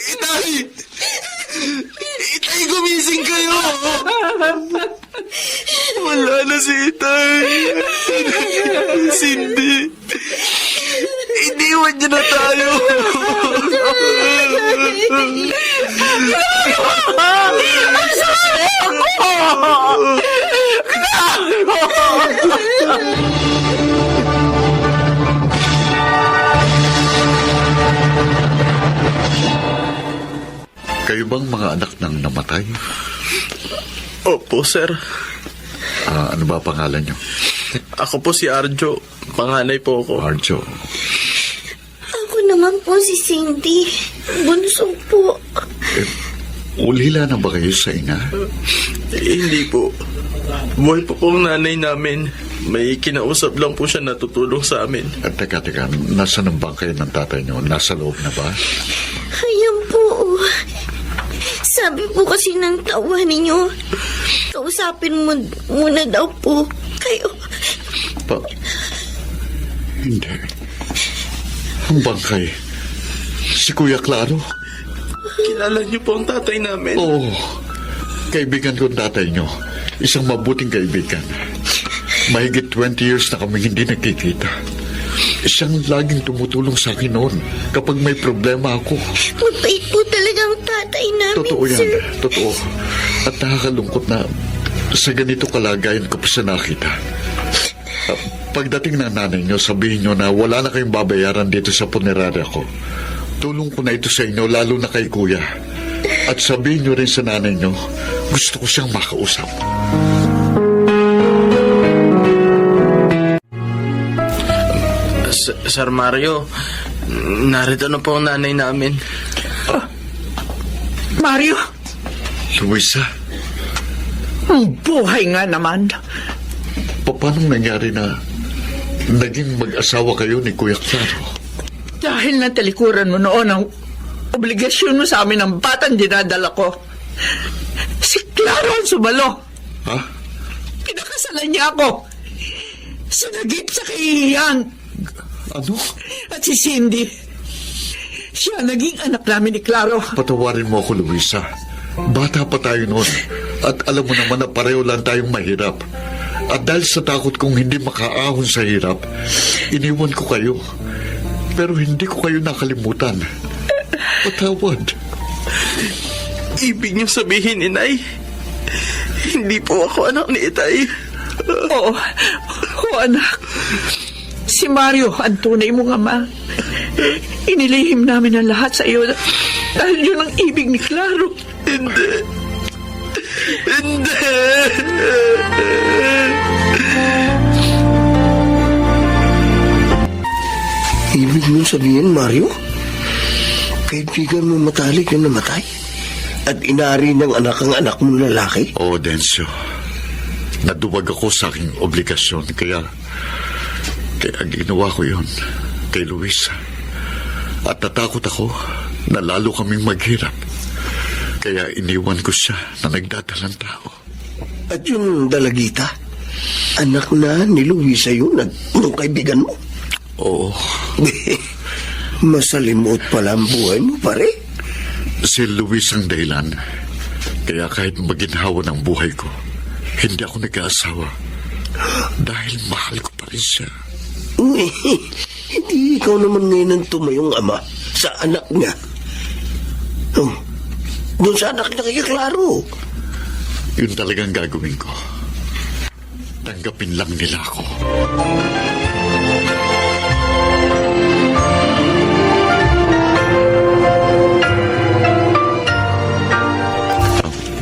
[SPEAKER 15] Itay! Itay, gumising kayo! Wala na si Itay. Cindy. Iniwan niya na tayo.
[SPEAKER 9] Kayo bang mga anak ng namatay?
[SPEAKER 16] Opo, sir.
[SPEAKER 9] Ano ba pangalan niyo?
[SPEAKER 16] Ako po si Arjo. Panganay po ako.
[SPEAKER 9] Arjo.
[SPEAKER 13] Ako naman po si Cindy. Bunso po.
[SPEAKER 9] Ulila na ba kayo sa ina?
[SPEAKER 16] Hindi po. Buhay po pong nanay namin. May kinausap lang po siya na tutulong sa amin.
[SPEAKER 9] Teka, nasa ng bangkay ng tatay niyo? Nasa loob na ba?
[SPEAKER 13] Ayan po. Sabi po kasi ng tawa ninyo, kausapin mo muna daw po kayo.
[SPEAKER 9] Hindi. Ang bangkay. Si Kuya Claro?
[SPEAKER 16] Kilala niyo po ang tatay namin?
[SPEAKER 9] Oo. Kaibigan ko ang tatay niyo. Isang mabuting kaibigan. Mahigit 20 years na kami hindi nagkikita. Siyang laging tumutulong sa akin noon kapag may problema ako.
[SPEAKER 13] Mabait po talaga ang tatay namin,
[SPEAKER 9] Totoo yan.
[SPEAKER 13] sir.
[SPEAKER 9] Totoo. At nakakalungkot na sa ganito kalagayan ko pa siya nakita. Pagdating ng nanay niyo, sabihin niyo na wala na kayong babayaran dito sa punerarya ko. Tulong ko na ito sa inyo, lalo na kay Kuya. At sabihin niyo rin sa nanay niyo, gusto ko siyang makausap.
[SPEAKER 16] Sir Mario, narito na po ang nanay namin.
[SPEAKER 5] Mario?
[SPEAKER 9] Luisa?
[SPEAKER 5] Ang buhay nga naman.
[SPEAKER 9] Paano nangyari na naging mag-asawa kayo ni Kuya Claro?
[SPEAKER 5] Dahil natalikuran mo noon ang obligasyon mo sa amin ng batang dinadala ko. Si Claro ang sumalo.
[SPEAKER 9] Ha?
[SPEAKER 5] Pinakasalan niya ako. Sinagip sa kahihiyan.
[SPEAKER 9] Ano?
[SPEAKER 5] At si Cindy, siya naging anak namin ni Claro.
[SPEAKER 9] Patawarin mo ako, Luisa. Bata pa tayo noon. At alam mo naman na pareho lang tayong mahirap. At dahil sa takot kong hindi makaahon sa hirap, iniwan ko kayo. Pero hindi ko kayo nakalimutan. Patawad.
[SPEAKER 16] Ibig niyong sabihin, Inay, hindi po ako anak ni Itay.
[SPEAKER 5] Oo, anak. Si Mario, ang tunay mong ama. Inilihim namin ang lahat sa iyo dahil yun ang ibig ni Claro.
[SPEAKER 16] Hindi.
[SPEAKER 15] Ibig mo sabihin, Mario? Kaibigan mo matalik yung namatay? At inari ng anak ang anak mong lalaki?
[SPEAKER 9] Oo, Densyo. Naduwag ako sa aking obligasyon, kaya ginawa ko yun kay Luisa. At natakot ako na lalo kaming maghirap. Kaya iniwan ko siya na nagdadalang tao.
[SPEAKER 15] At yung dalagita, anak na ni Luisa yun, nung kaibigan mo?
[SPEAKER 9] Oo.
[SPEAKER 15] Masalimot pala ang buhay mo, pare.
[SPEAKER 9] Si Luis ang dahilan. Kaya kahit maginhawa ng buhay ko, hindi ako nag-aasawa. Dahil mahal ko pa rin siya.
[SPEAKER 15] Hindi ikaw naman ngayon ang tumayong ama sa anak niya. Doon sa anak niya kay Claro.
[SPEAKER 9] Yun talagang gagawin ko. Tanggapin lang nila ako.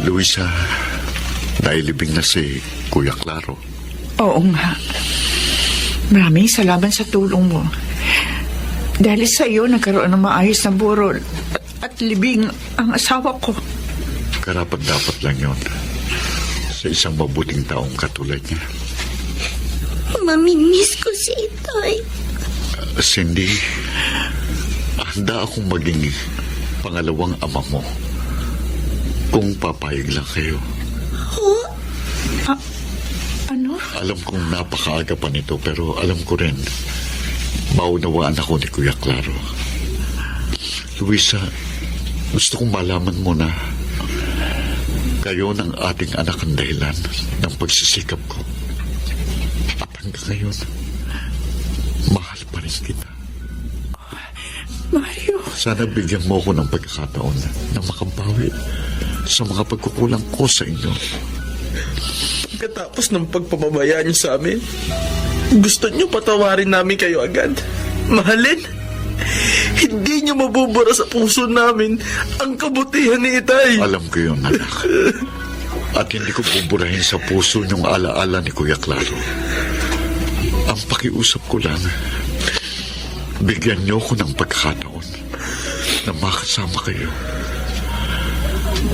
[SPEAKER 9] Luisa, Nailibing na si Kuya Claro.
[SPEAKER 5] Oo nga. Maraming salamat sa tulong mo. Dahil sa iyo, nagkaroon ng maayos na burol at libing ang asawa ko.
[SPEAKER 9] Karapat-dapat lang yon sa isang mabuting taong katulad niya.
[SPEAKER 13] Mamimiss ko si Itay.
[SPEAKER 9] Cindy, handa akong maging pangalawang ama mo kung papayag lang kayo.
[SPEAKER 5] Ano?
[SPEAKER 9] Alam kong napakaaga pa nito, pero alam ko rin maunawaan ako ni Kuya Claro. Luisa, gusto kong malaman mo na kayo ng ating anak ang dahilan ng pagsisikap ko. At hanggang ngayon, mahal pa rin kita.
[SPEAKER 5] Mario.
[SPEAKER 9] Sana bigyan mo ko ng pagkakataon na makabawi sa mga pagkukulang ko sa inyo.
[SPEAKER 16] Pagkatapos ng pagpapabayaan niyo sa amin, gusto niyo patawarin namin kayo agad. Mahalin, hindi niyo mabubura sa puso namin ang kabutihan ni Itay.
[SPEAKER 9] Alam ko yun, anak. At hindi ko buburahin sa puso yung alaala ni Kuya Claro. Ang pakiusap ko lang, bigyan niyo ko ng pagkakataon na makasama kayo.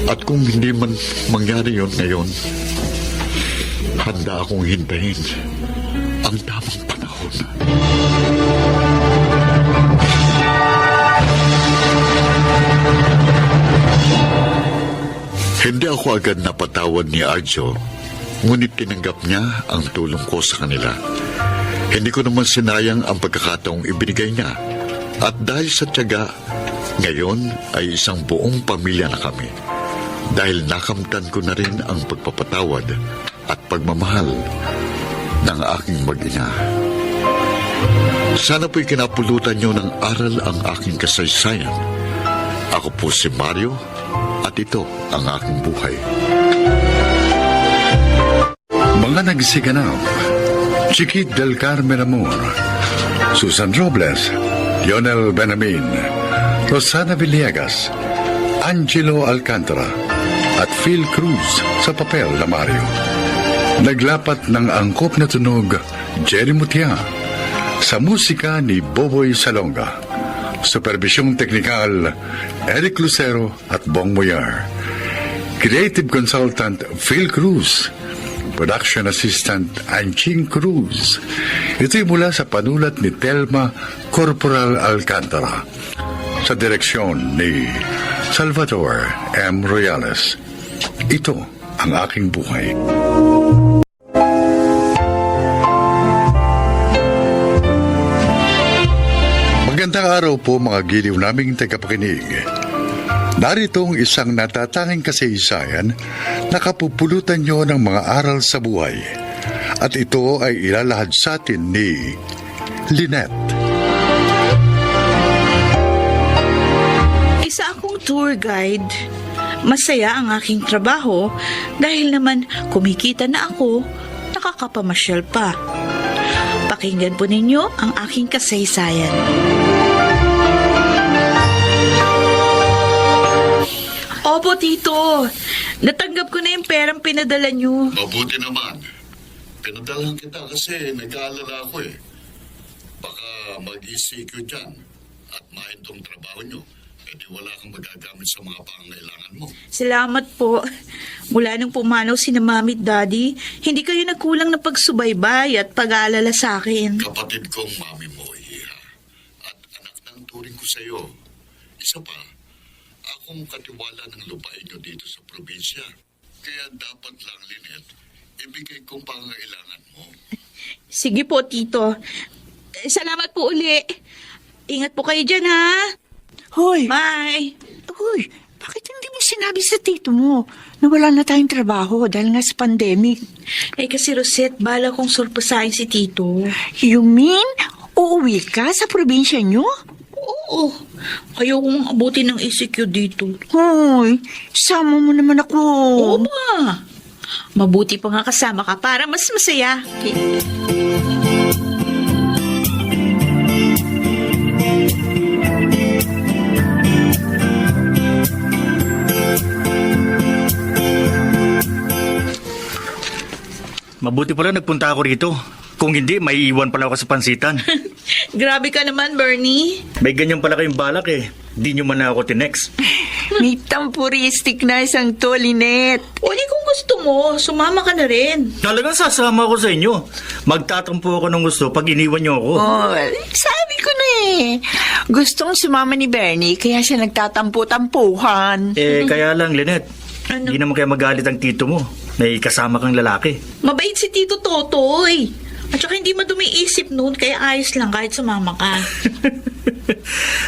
[SPEAKER 9] At kung hindi man mangyari yun ngayon, handa akong hintayin ang tamang panahon. Hindi ako agad napatawad ni Arjo, ngunit tinanggap niya ang tulong ko sa kanila. Hindi ko naman sinayang ang pagkakataong ibinigay niya. At dahil sa tiyaga, ngayon ay isang buong pamilya na kami. Dahil nakamtan ko na rin ang pagpapatawad at pagmamahal ng aking mag-ina. Sana po'y kinapulutan niyo ng aral ang aking kasaysayan. Ako po si Mario at ito ang aking buhay.
[SPEAKER 1] Mga nagsiganap: Chiquit del Carmen Amor, Susan Robles, Lionel Benamin, Rosana Villegas, Angelo Alcantara at Phil Cruz sa papel na Mario. Naglapat ng angkop na tunog Jerry Mutia, sa musika ni Boboy Salonga. Supervisyong teknikal Eric Lucero at Bong Moyar. Creative Consultant Phil Cruz. Production Assistant Anching Cruz. Ito'y mula sa panulat ni Telma Corporal Alcantara. Sa direksyon ni Salvador M. Royales. Ito ang aking buhay. Magandang araw po mga giliw naming tagapakinig. Narito ang isang natatanging kasaysayan na kapupulutan nyo ng mga aral sa buhay. At ito ay ilalahad sa atin ni Lynette.
[SPEAKER 7] Isa akong tour guide. Masaya ang aking trabaho dahil naman kumikita na ako, nakakapamasyal pa. Pakinggan po ninyo ang aking kasaysayan. Opo, Tito. Natanggap ko na yung perang pinadala nyo.
[SPEAKER 9] Mabuti naman. Pinadalan kita kasi nag-aalala ako eh. Baka mag-ECQ dyan at mahintong trabaho nyo. E di wala kang magagamit sa mga pangangailangan mo.
[SPEAKER 7] Salamat po. Mula nung pumanaw si na Mami at Daddy, hindi kayo nagkulang na pagsubaybay at pag-aalala sa akin.
[SPEAKER 9] Kapatid kong mami mo, Iha. At anak ng turing ko sa iyo. Isa pa, akong katiwala ng lupain nyo dito sa probinsya. Kaya dapat lang, Lynette, ibigay kong pangangailangan mo.
[SPEAKER 7] Sige po, Tito. Salamat po uli. Ingat po kayo dyan, ha?
[SPEAKER 5] Hoy!
[SPEAKER 7] Bye!
[SPEAKER 5] Hoy, bakit hindi mo sinabi sa tito mo na wala na tayong trabaho dahil nga sa pandemic?
[SPEAKER 7] Eh kasi Rosette, bala kong surpasahin si Tito.
[SPEAKER 5] You mean, uuwi ka sa probinsya nyo?
[SPEAKER 7] Oo. Ayaw kong abutin ng ECQ dito.
[SPEAKER 5] Hoy, sama mo naman ako.
[SPEAKER 7] Oo ba? Mabuti pa nga kasama ka para mas masaya.
[SPEAKER 3] Mabuti pala nagpunta ako rito. Kung hindi, may iwan pala ako sa pansitan.
[SPEAKER 7] Grabe ka naman, Bernie.
[SPEAKER 3] May ganyan pala kayong balak eh. Di nyo man na ako tinext.
[SPEAKER 5] May tampuristic na isang to, Lynette.
[SPEAKER 7] O di kung gusto mo, sumama ka na rin.
[SPEAKER 3] Talagang sasama ako sa inyo. Magtatampo ako ng gusto pag iniwan nyo ako.
[SPEAKER 5] Oh, sabi ko na eh. Gustong sumama ni Bernie, kaya siya nagtatampo-tampuhan.
[SPEAKER 3] Kaya lang, Lynette. Hindi naman kaya magalit ang tito mo. May kasama kang lalaki.
[SPEAKER 7] Mabait si Tito Totoy. At saka hindi madumi isip noon, kaya ayos lang kahit sumama ka.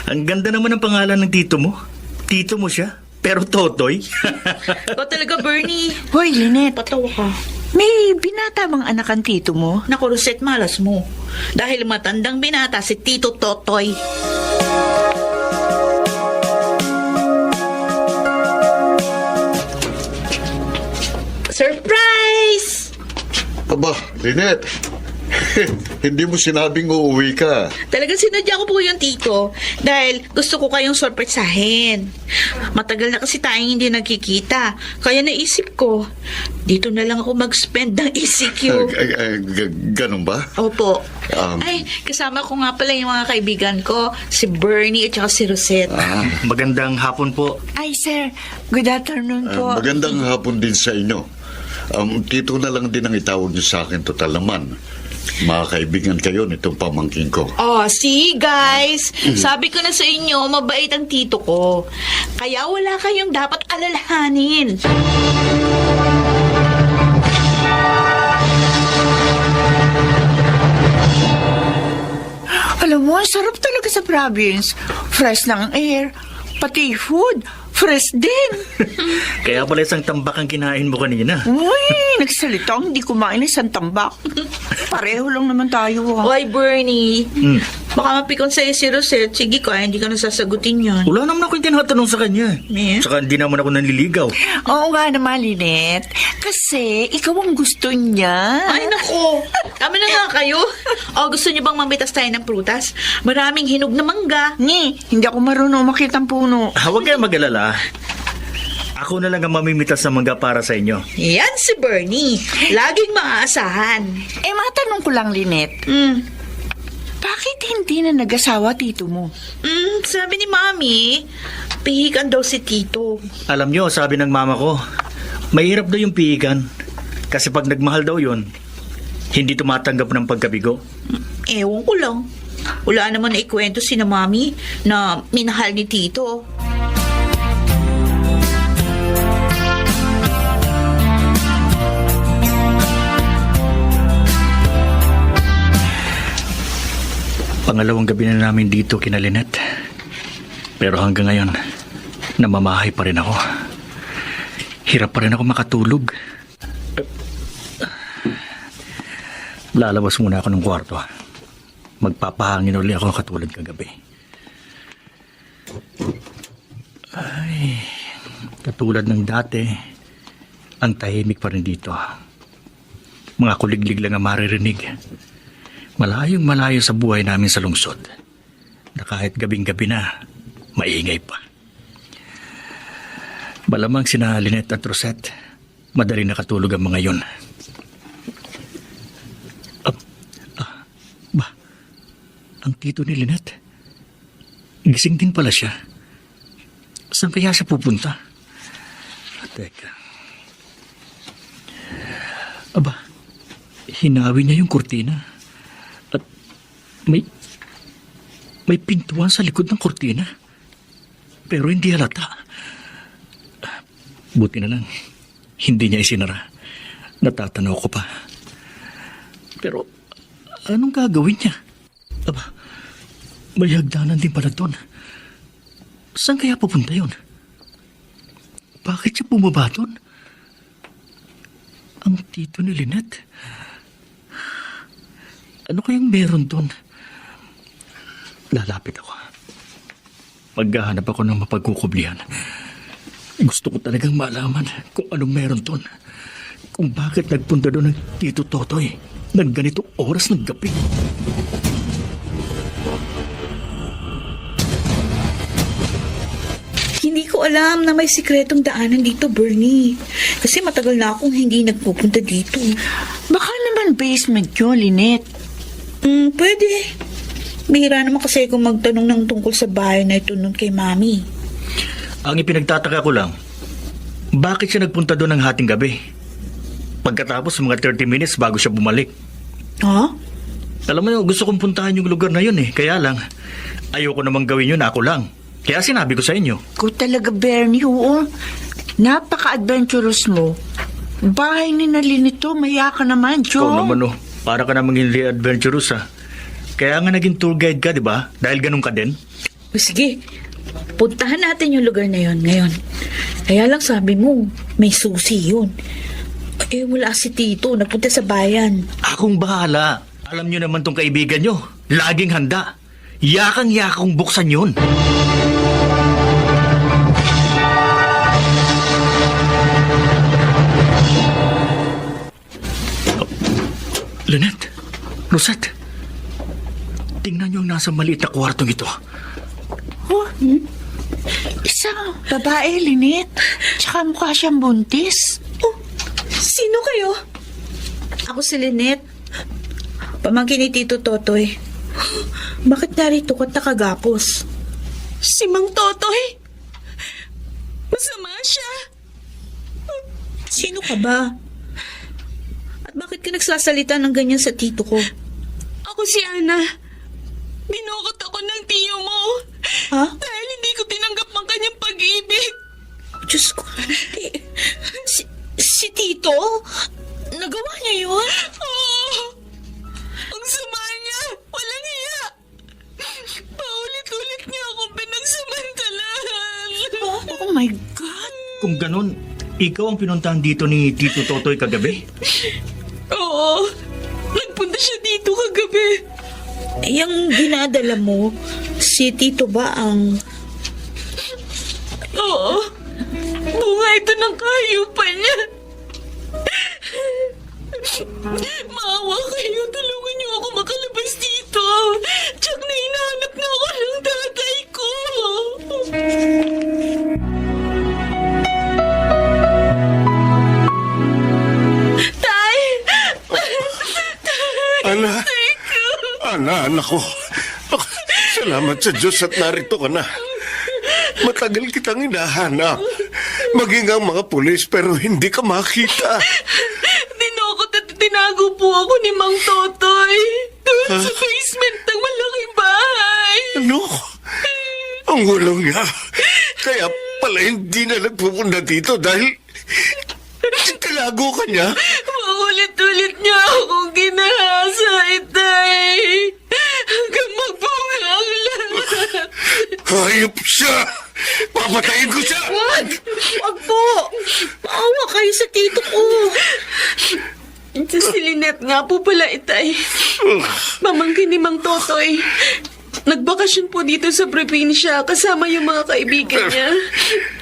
[SPEAKER 3] Ang ganda naman ng pangalan ng tito mo. Tito mo siya, pero Totoy.
[SPEAKER 7] Ikaw talaga, Bernie.
[SPEAKER 5] Hoy, Lynette.
[SPEAKER 7] Patawa ka.
[SPEAKER 5] May binata bang anak ang tito mo?
[SPEAKER 7] Naku, Rosette, malas mo. Dahil matandang binata si Tito Totoy. Surprise!
[SPEAKER 9] Aba, Lynette. Hindi mo sinabing uuwi ka.
[SPEAKER 7] Talagang sinadya ko po yung tito dahil gusto ko kayong sorpresahin. Matagal na kasi tayong hindi nagkikita. Kaya naisip ko, dito na lang ako mag-spend ng ECQ.
[SPEAKER 9] Ganun ba?
[SPEAKER 7] Opo. Ay, kasama ko nga pala yung mga kaibigan ko, si Bernie at saka si Rosette.
[SPEAKER 3] Magandang hapon po.
[SPEAKER 5] Ay, sir. Good afternoon po.
[SPEAKER 9] Magandang hapon din sa inyo. Tito na lang din ang itawag niyo sa akin, total naman. Mga kaibigan kayo nitong pamangkin ko.
[SPEAKER 7] Oh, see guys, sabi ko na sa inyo, mabait ang tito ko. Kaya wala kayong dapat alalahanin.
[SPEAKER 5] Alam mo, ang sarap talaga sa province. Fresh lang ang air, pati food. Fresh din.
[SPEAKER 3] Kaya pala isang tambak ang kinain mo kanina.
[SPEAKER 5] Uy, nagsalita ang hindi kumain isang tambak. Pareho lang naman tayo.
[SPEAKER 7] Oy, Bernie. Baka mapikon sa'yo si Rosette. Sige kaya hindi ka nasasagutin yun.
[SPEAKER 3] Wala naman ako yung tinatanong sa kanya.
[SPEAKER 7] Eh?
[SPEAKER 3] Saka hindi naman ako nanliligaw.
[SPEAKER 5] Oo nga naman, Lynette. Kasi ikaw ang gusto niya.
[SPEAKER 7] Ay, nako. Kami na nga kayo. O, gusto niyo bang mamitas tayo ng prutas? Maraming hinog na mangga.
[SPEAKER 5] Hindi ako marunong makita ang puno.
[SPEAKER 3] Huwag kayo mag-alala. Ako na lang ang mamimitas ng mangga para sa inyo.
[SPEAKER 7] Yan si Bernie. Laging maaasahan.
[SPEAKER 5] Matanong ko lang, Lynette. Bakit hindi na nag-asawa tito mo?
[SPEAKER 7] Sabi ni Mami, pihikan daw si Tito.
[SPEAKER 3] Alam nyo, sabi ng mama ko, mahirap daw yung pihikan. Kasi pag nagmahal daw yun, hindi tumatanggap ng pagkabigo.
[SPEAKER 7] Ewan ko lang. Wala naman na ikwento si na Mami na minahal ni Tito.
[SPEAKER 3] Pangalawang gabi na namin dito kina Lynette. Pero hanggang ngayon, namamahay pa rin ako. Hirap pa rin ako makatulog. Lalabas muna ako ng kwarto. Magpapahangin ulit ako katulad kagabi. Ay, katulad ng dati, ang tahimik pa rin dito. Mga kuliglig lang ang maririnig. Malayong malayo sa buhay namin sa lungsod. Na kahit gabing-gabi na, maingay pa. Malamang sina Lynette at Rosette, madali nakatulog ang mga yun. Ang tito ni Lynette, gising din pala siya. Saan kaya siya pupunta? Teka. Aba, hinawi niya yung kurtina. At may pintuan sa likod ng kurtina. Pero hindi halata. Buti na lang, hindi niya isinara. Natatanaw ko pa. Pero, anong gagawin niya? Aba, may hagdanan din pala doon. Saan kaya pupunta yun? Bakit siya bumaba doon? Ang tito ni Lynette. Ano kayang meron doon? Lalapit ako. Maghahanap ako ng mapagkukublihan. Gusto ko talagang malaman kung anong meron doon. Kung bakit nagpunta doon ng Tito Totoy ng ganitong oras ng gabi.
[SPEAKER 7] Hindi ko alam na may sikretong daanan dito, Bernie. Kasi matagal na akong hindi nagpupunta dito.
[SPEAKER 5] Baka naman basement yun, Lynette.
[SPEAKER 7] Pwede. Bihira naman kasi kung magtanong ng tungkol sa bahay na ito nun kay Mami.
[SPEAKER 3] Ang ipinagtataka ko lang, bakit siya nagpunta doon ng hating gabi? Pagkatapos mga 30 minutes bago siya bumalik.
[SPEAKER 7] Ha?
[SPEAKER 3] Alam mo, gusto kong puntahan yung lugar na yun eh. Kaya lang, ayoko namang gawin yun ako lang. Kaya sinabi ko sa inyo.
[SPEAKER 5] Ko talaga, Bernie, oo. Napaka-adventurous mo. Bahay ni Lynette, maya ka naman, Joe.
[SPEAKER 3] Ikaw naman oh, para ka namang hindi adventurous ah. Kaya nga naging tour guide ka, di ba? Dahil ganun ka din.
[SPEAKER 7] O sige, puntahan natin yung lugar na yon ngayon. Kaya lang sabi mo, may susi yun. Eh, wala si Tito. Nagpunta sa bayan.
[SPEAKER 3] Akong bahala. Alam nyo naman tong kaibigan nyo. Laging handa. Yakang-yakang buksan yun. Lynette, Rosette, tingnan nyo ang nasa maliit na kwartong ito.
[SPEAKER 5] Oh, isang babae, Lynette. Tsaka mukha siyang buntis.
[SPEAKER 7] Oh, sino kayo? Ako si Lynette. Pamangkin ni Tito Totoy. Bakit narito ka nakagapos? Si Mang Totoy? Masama siya. Sino ka ba? At bakit ka nagsasalita ng ganyan sa tito ko?
[SPEAKER 17] Ako si Ana. Binukot ako ng tiyo mo.
[SPEAKER 7] Ha?
[SPEAKER 17] Dahil hindi ko tinanggap ang kanyang pag-ibig.
[SPEAKER 7] Diyos ko. Si Tito? Nagawa niya yun?
[SPEAKER 17] Oo. Ang sama niya. Walang hiya. Paulit-ulit niya akong pinagsamantalahan.
[SPEAKER 5] Oh my God.
[SPEAKER 3] Kung ganun, ikaw ang pinuntahan dito ni Tito Totoy kagabi?
[SPEAKER 17] Oo. Nagpunta siya dito kagabi.
[SPEAKER 7] Yung dinadala mo, si Tito ba ang...
[SPEAKER 17] Oo. Bunga ito ng kahayupan niya. Maawa kayo. Tulungan niyo ako makalabas dito. Tsak na hinahanap na ako ng tatay ko. Tay!
[SPEAKER 8] Ana, anak ko. Salamat sa Diyos at narito ka na. Matagal kitang hinahanap. Maging ang mga pulis pero hindi ka makita.
[SPEAKER 17] Dinukot at tinago po ako ni Mang Totoy. Doon sa basement ng malaking bahay.
[SPEAKER 8] Ano? Ang gulong niya. Kaya pala hindi na nagpupunta dito dahil tinago ka niya.
[SPEAKER 17] Paulit-ulit niya akong ginahasa, Itay. Hanggang magbunga ang lahat.
[SPEAKER 8] Hayop siya! Papatayin ko siya!
[SPEAKER 7] Wag! Wag po! Maawa kayo sa tito ko.
[SPEAKER 17] Si Lynette nga po pala, Itay. Pamangkin ni Mang Totoy. Nagbakasyon po dito sa probinsya kasama yung mga kaibigan niya.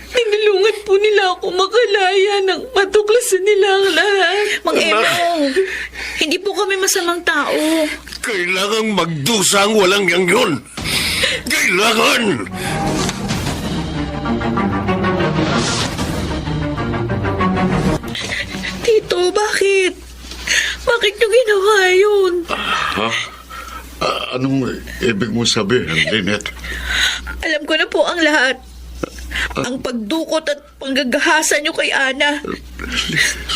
[SPEAKER 17] Tinulungan po nila ako makalaya nang matuklasan nila ang lahat.
[SPEAKER 7] Mang Emong, hindi po kami masamang tao.
[SPEAKER 8] Kailangang magdusa ang walang yang yun! Kailangan!
[SPEAKER 7] Tito, bakit? Bakit niyo ginawa yun?
[SPEAKER 9] Ha? Anong ibig mo sabihin, Lynette?
[SPEAKER 7] Alam ko na po ang lahat. Ang pagdukot at panggagahasa niyo kay Ana.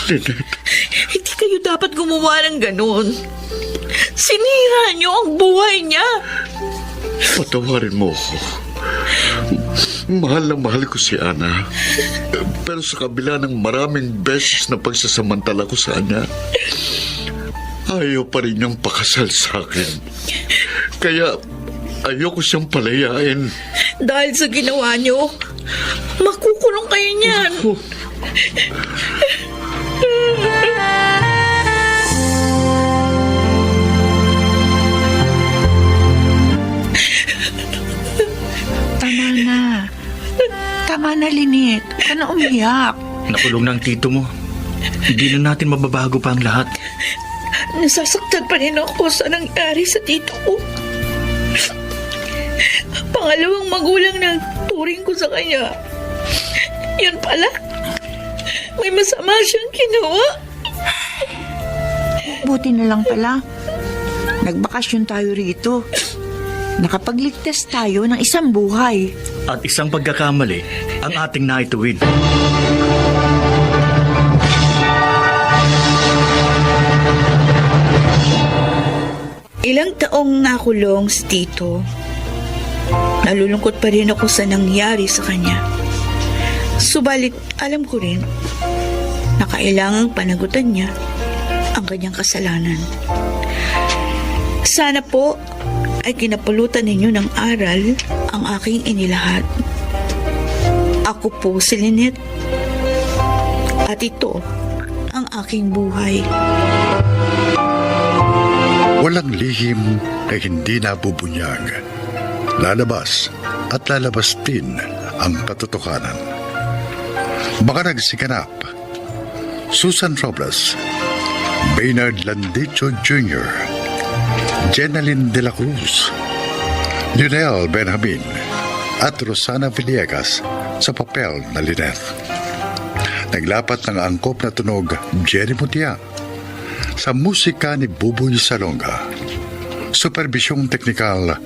[SPEAKER 9] Lynette?
[SPEAKER 7] Hindi kayo dapat gumawa ng ganun. Sinira niyo ang buhay niya.
[SPEAKER 9] Patawarin mo ako. Mahal na mahal ko si Ana. Pero sa kabila ng maraming beses na pagsasamantala ko sa kanya, ayaw pa rin niyang pakasal sa akin. Kaya ayoko siyang palayain.
[SPEAKER 7] Dahil sa ginawa niyo, makukulong kayo niyan.
[SPEAKER 5] Tama na. Tama na, Lynette. Huwag ka na umiyak.
[SPEAKER 3] Nakulong na ang tito mo. Hindi na natin mababago pa ang lahat.
[SPEAKER 7] Nasasaktan pa rin ako sa nangyari sa tito ko. Pangalawang magulang na turing ko sa kanya.
[SPEAKER 10] Yun pala. May masama siyang ginawa.
[SPEAKER 5] Buti na lang pala. Nagbakasyon tayo rito. Nakapagligtas tayo ng isang buhay.
[SPEAKER 3] At isang pagkakamali ang ating naituwid.
[SPEAKER 7] Ilang taong nakulong si Tito. Nalulungkot pa rin ako sa nangyari sa kanya. Subalit alam ko rin na kailangang panagutan niya ang kanyang kasalanan. Sana po ay kinapulutan ninyo ng aral ang aking inilahat. Ako po si Lynette at ito ang aking buhay.
[SPEAKER 1] Walang lihim na hindi nabubunyag. Lalabas at lalabas din ang katotohanan. Mga nagsikanap, Susan Robles, Baynard Landicho Jr., Jenaline de la Cruz, Lionel Benjamin at Rosana Villegas sa papel na Lynette. Naglapat ng angkop na tunog Jerry Mutia sa musika ni Buboy Salonga. Supervisyong teknikal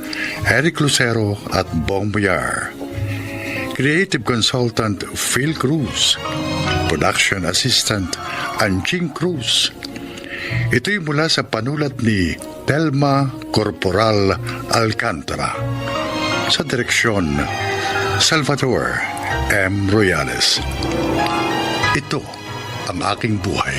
[SPEAKER 1] Eric Lucero at Bong Muyar. Creative Consultant Phil Cruz. Production Assistant Anjing Cruz. Ito'y mula sa panulat ni Telma Corporal Alcantara. Sa direksyon Salvador M. Royales. Ito ang aking buhay.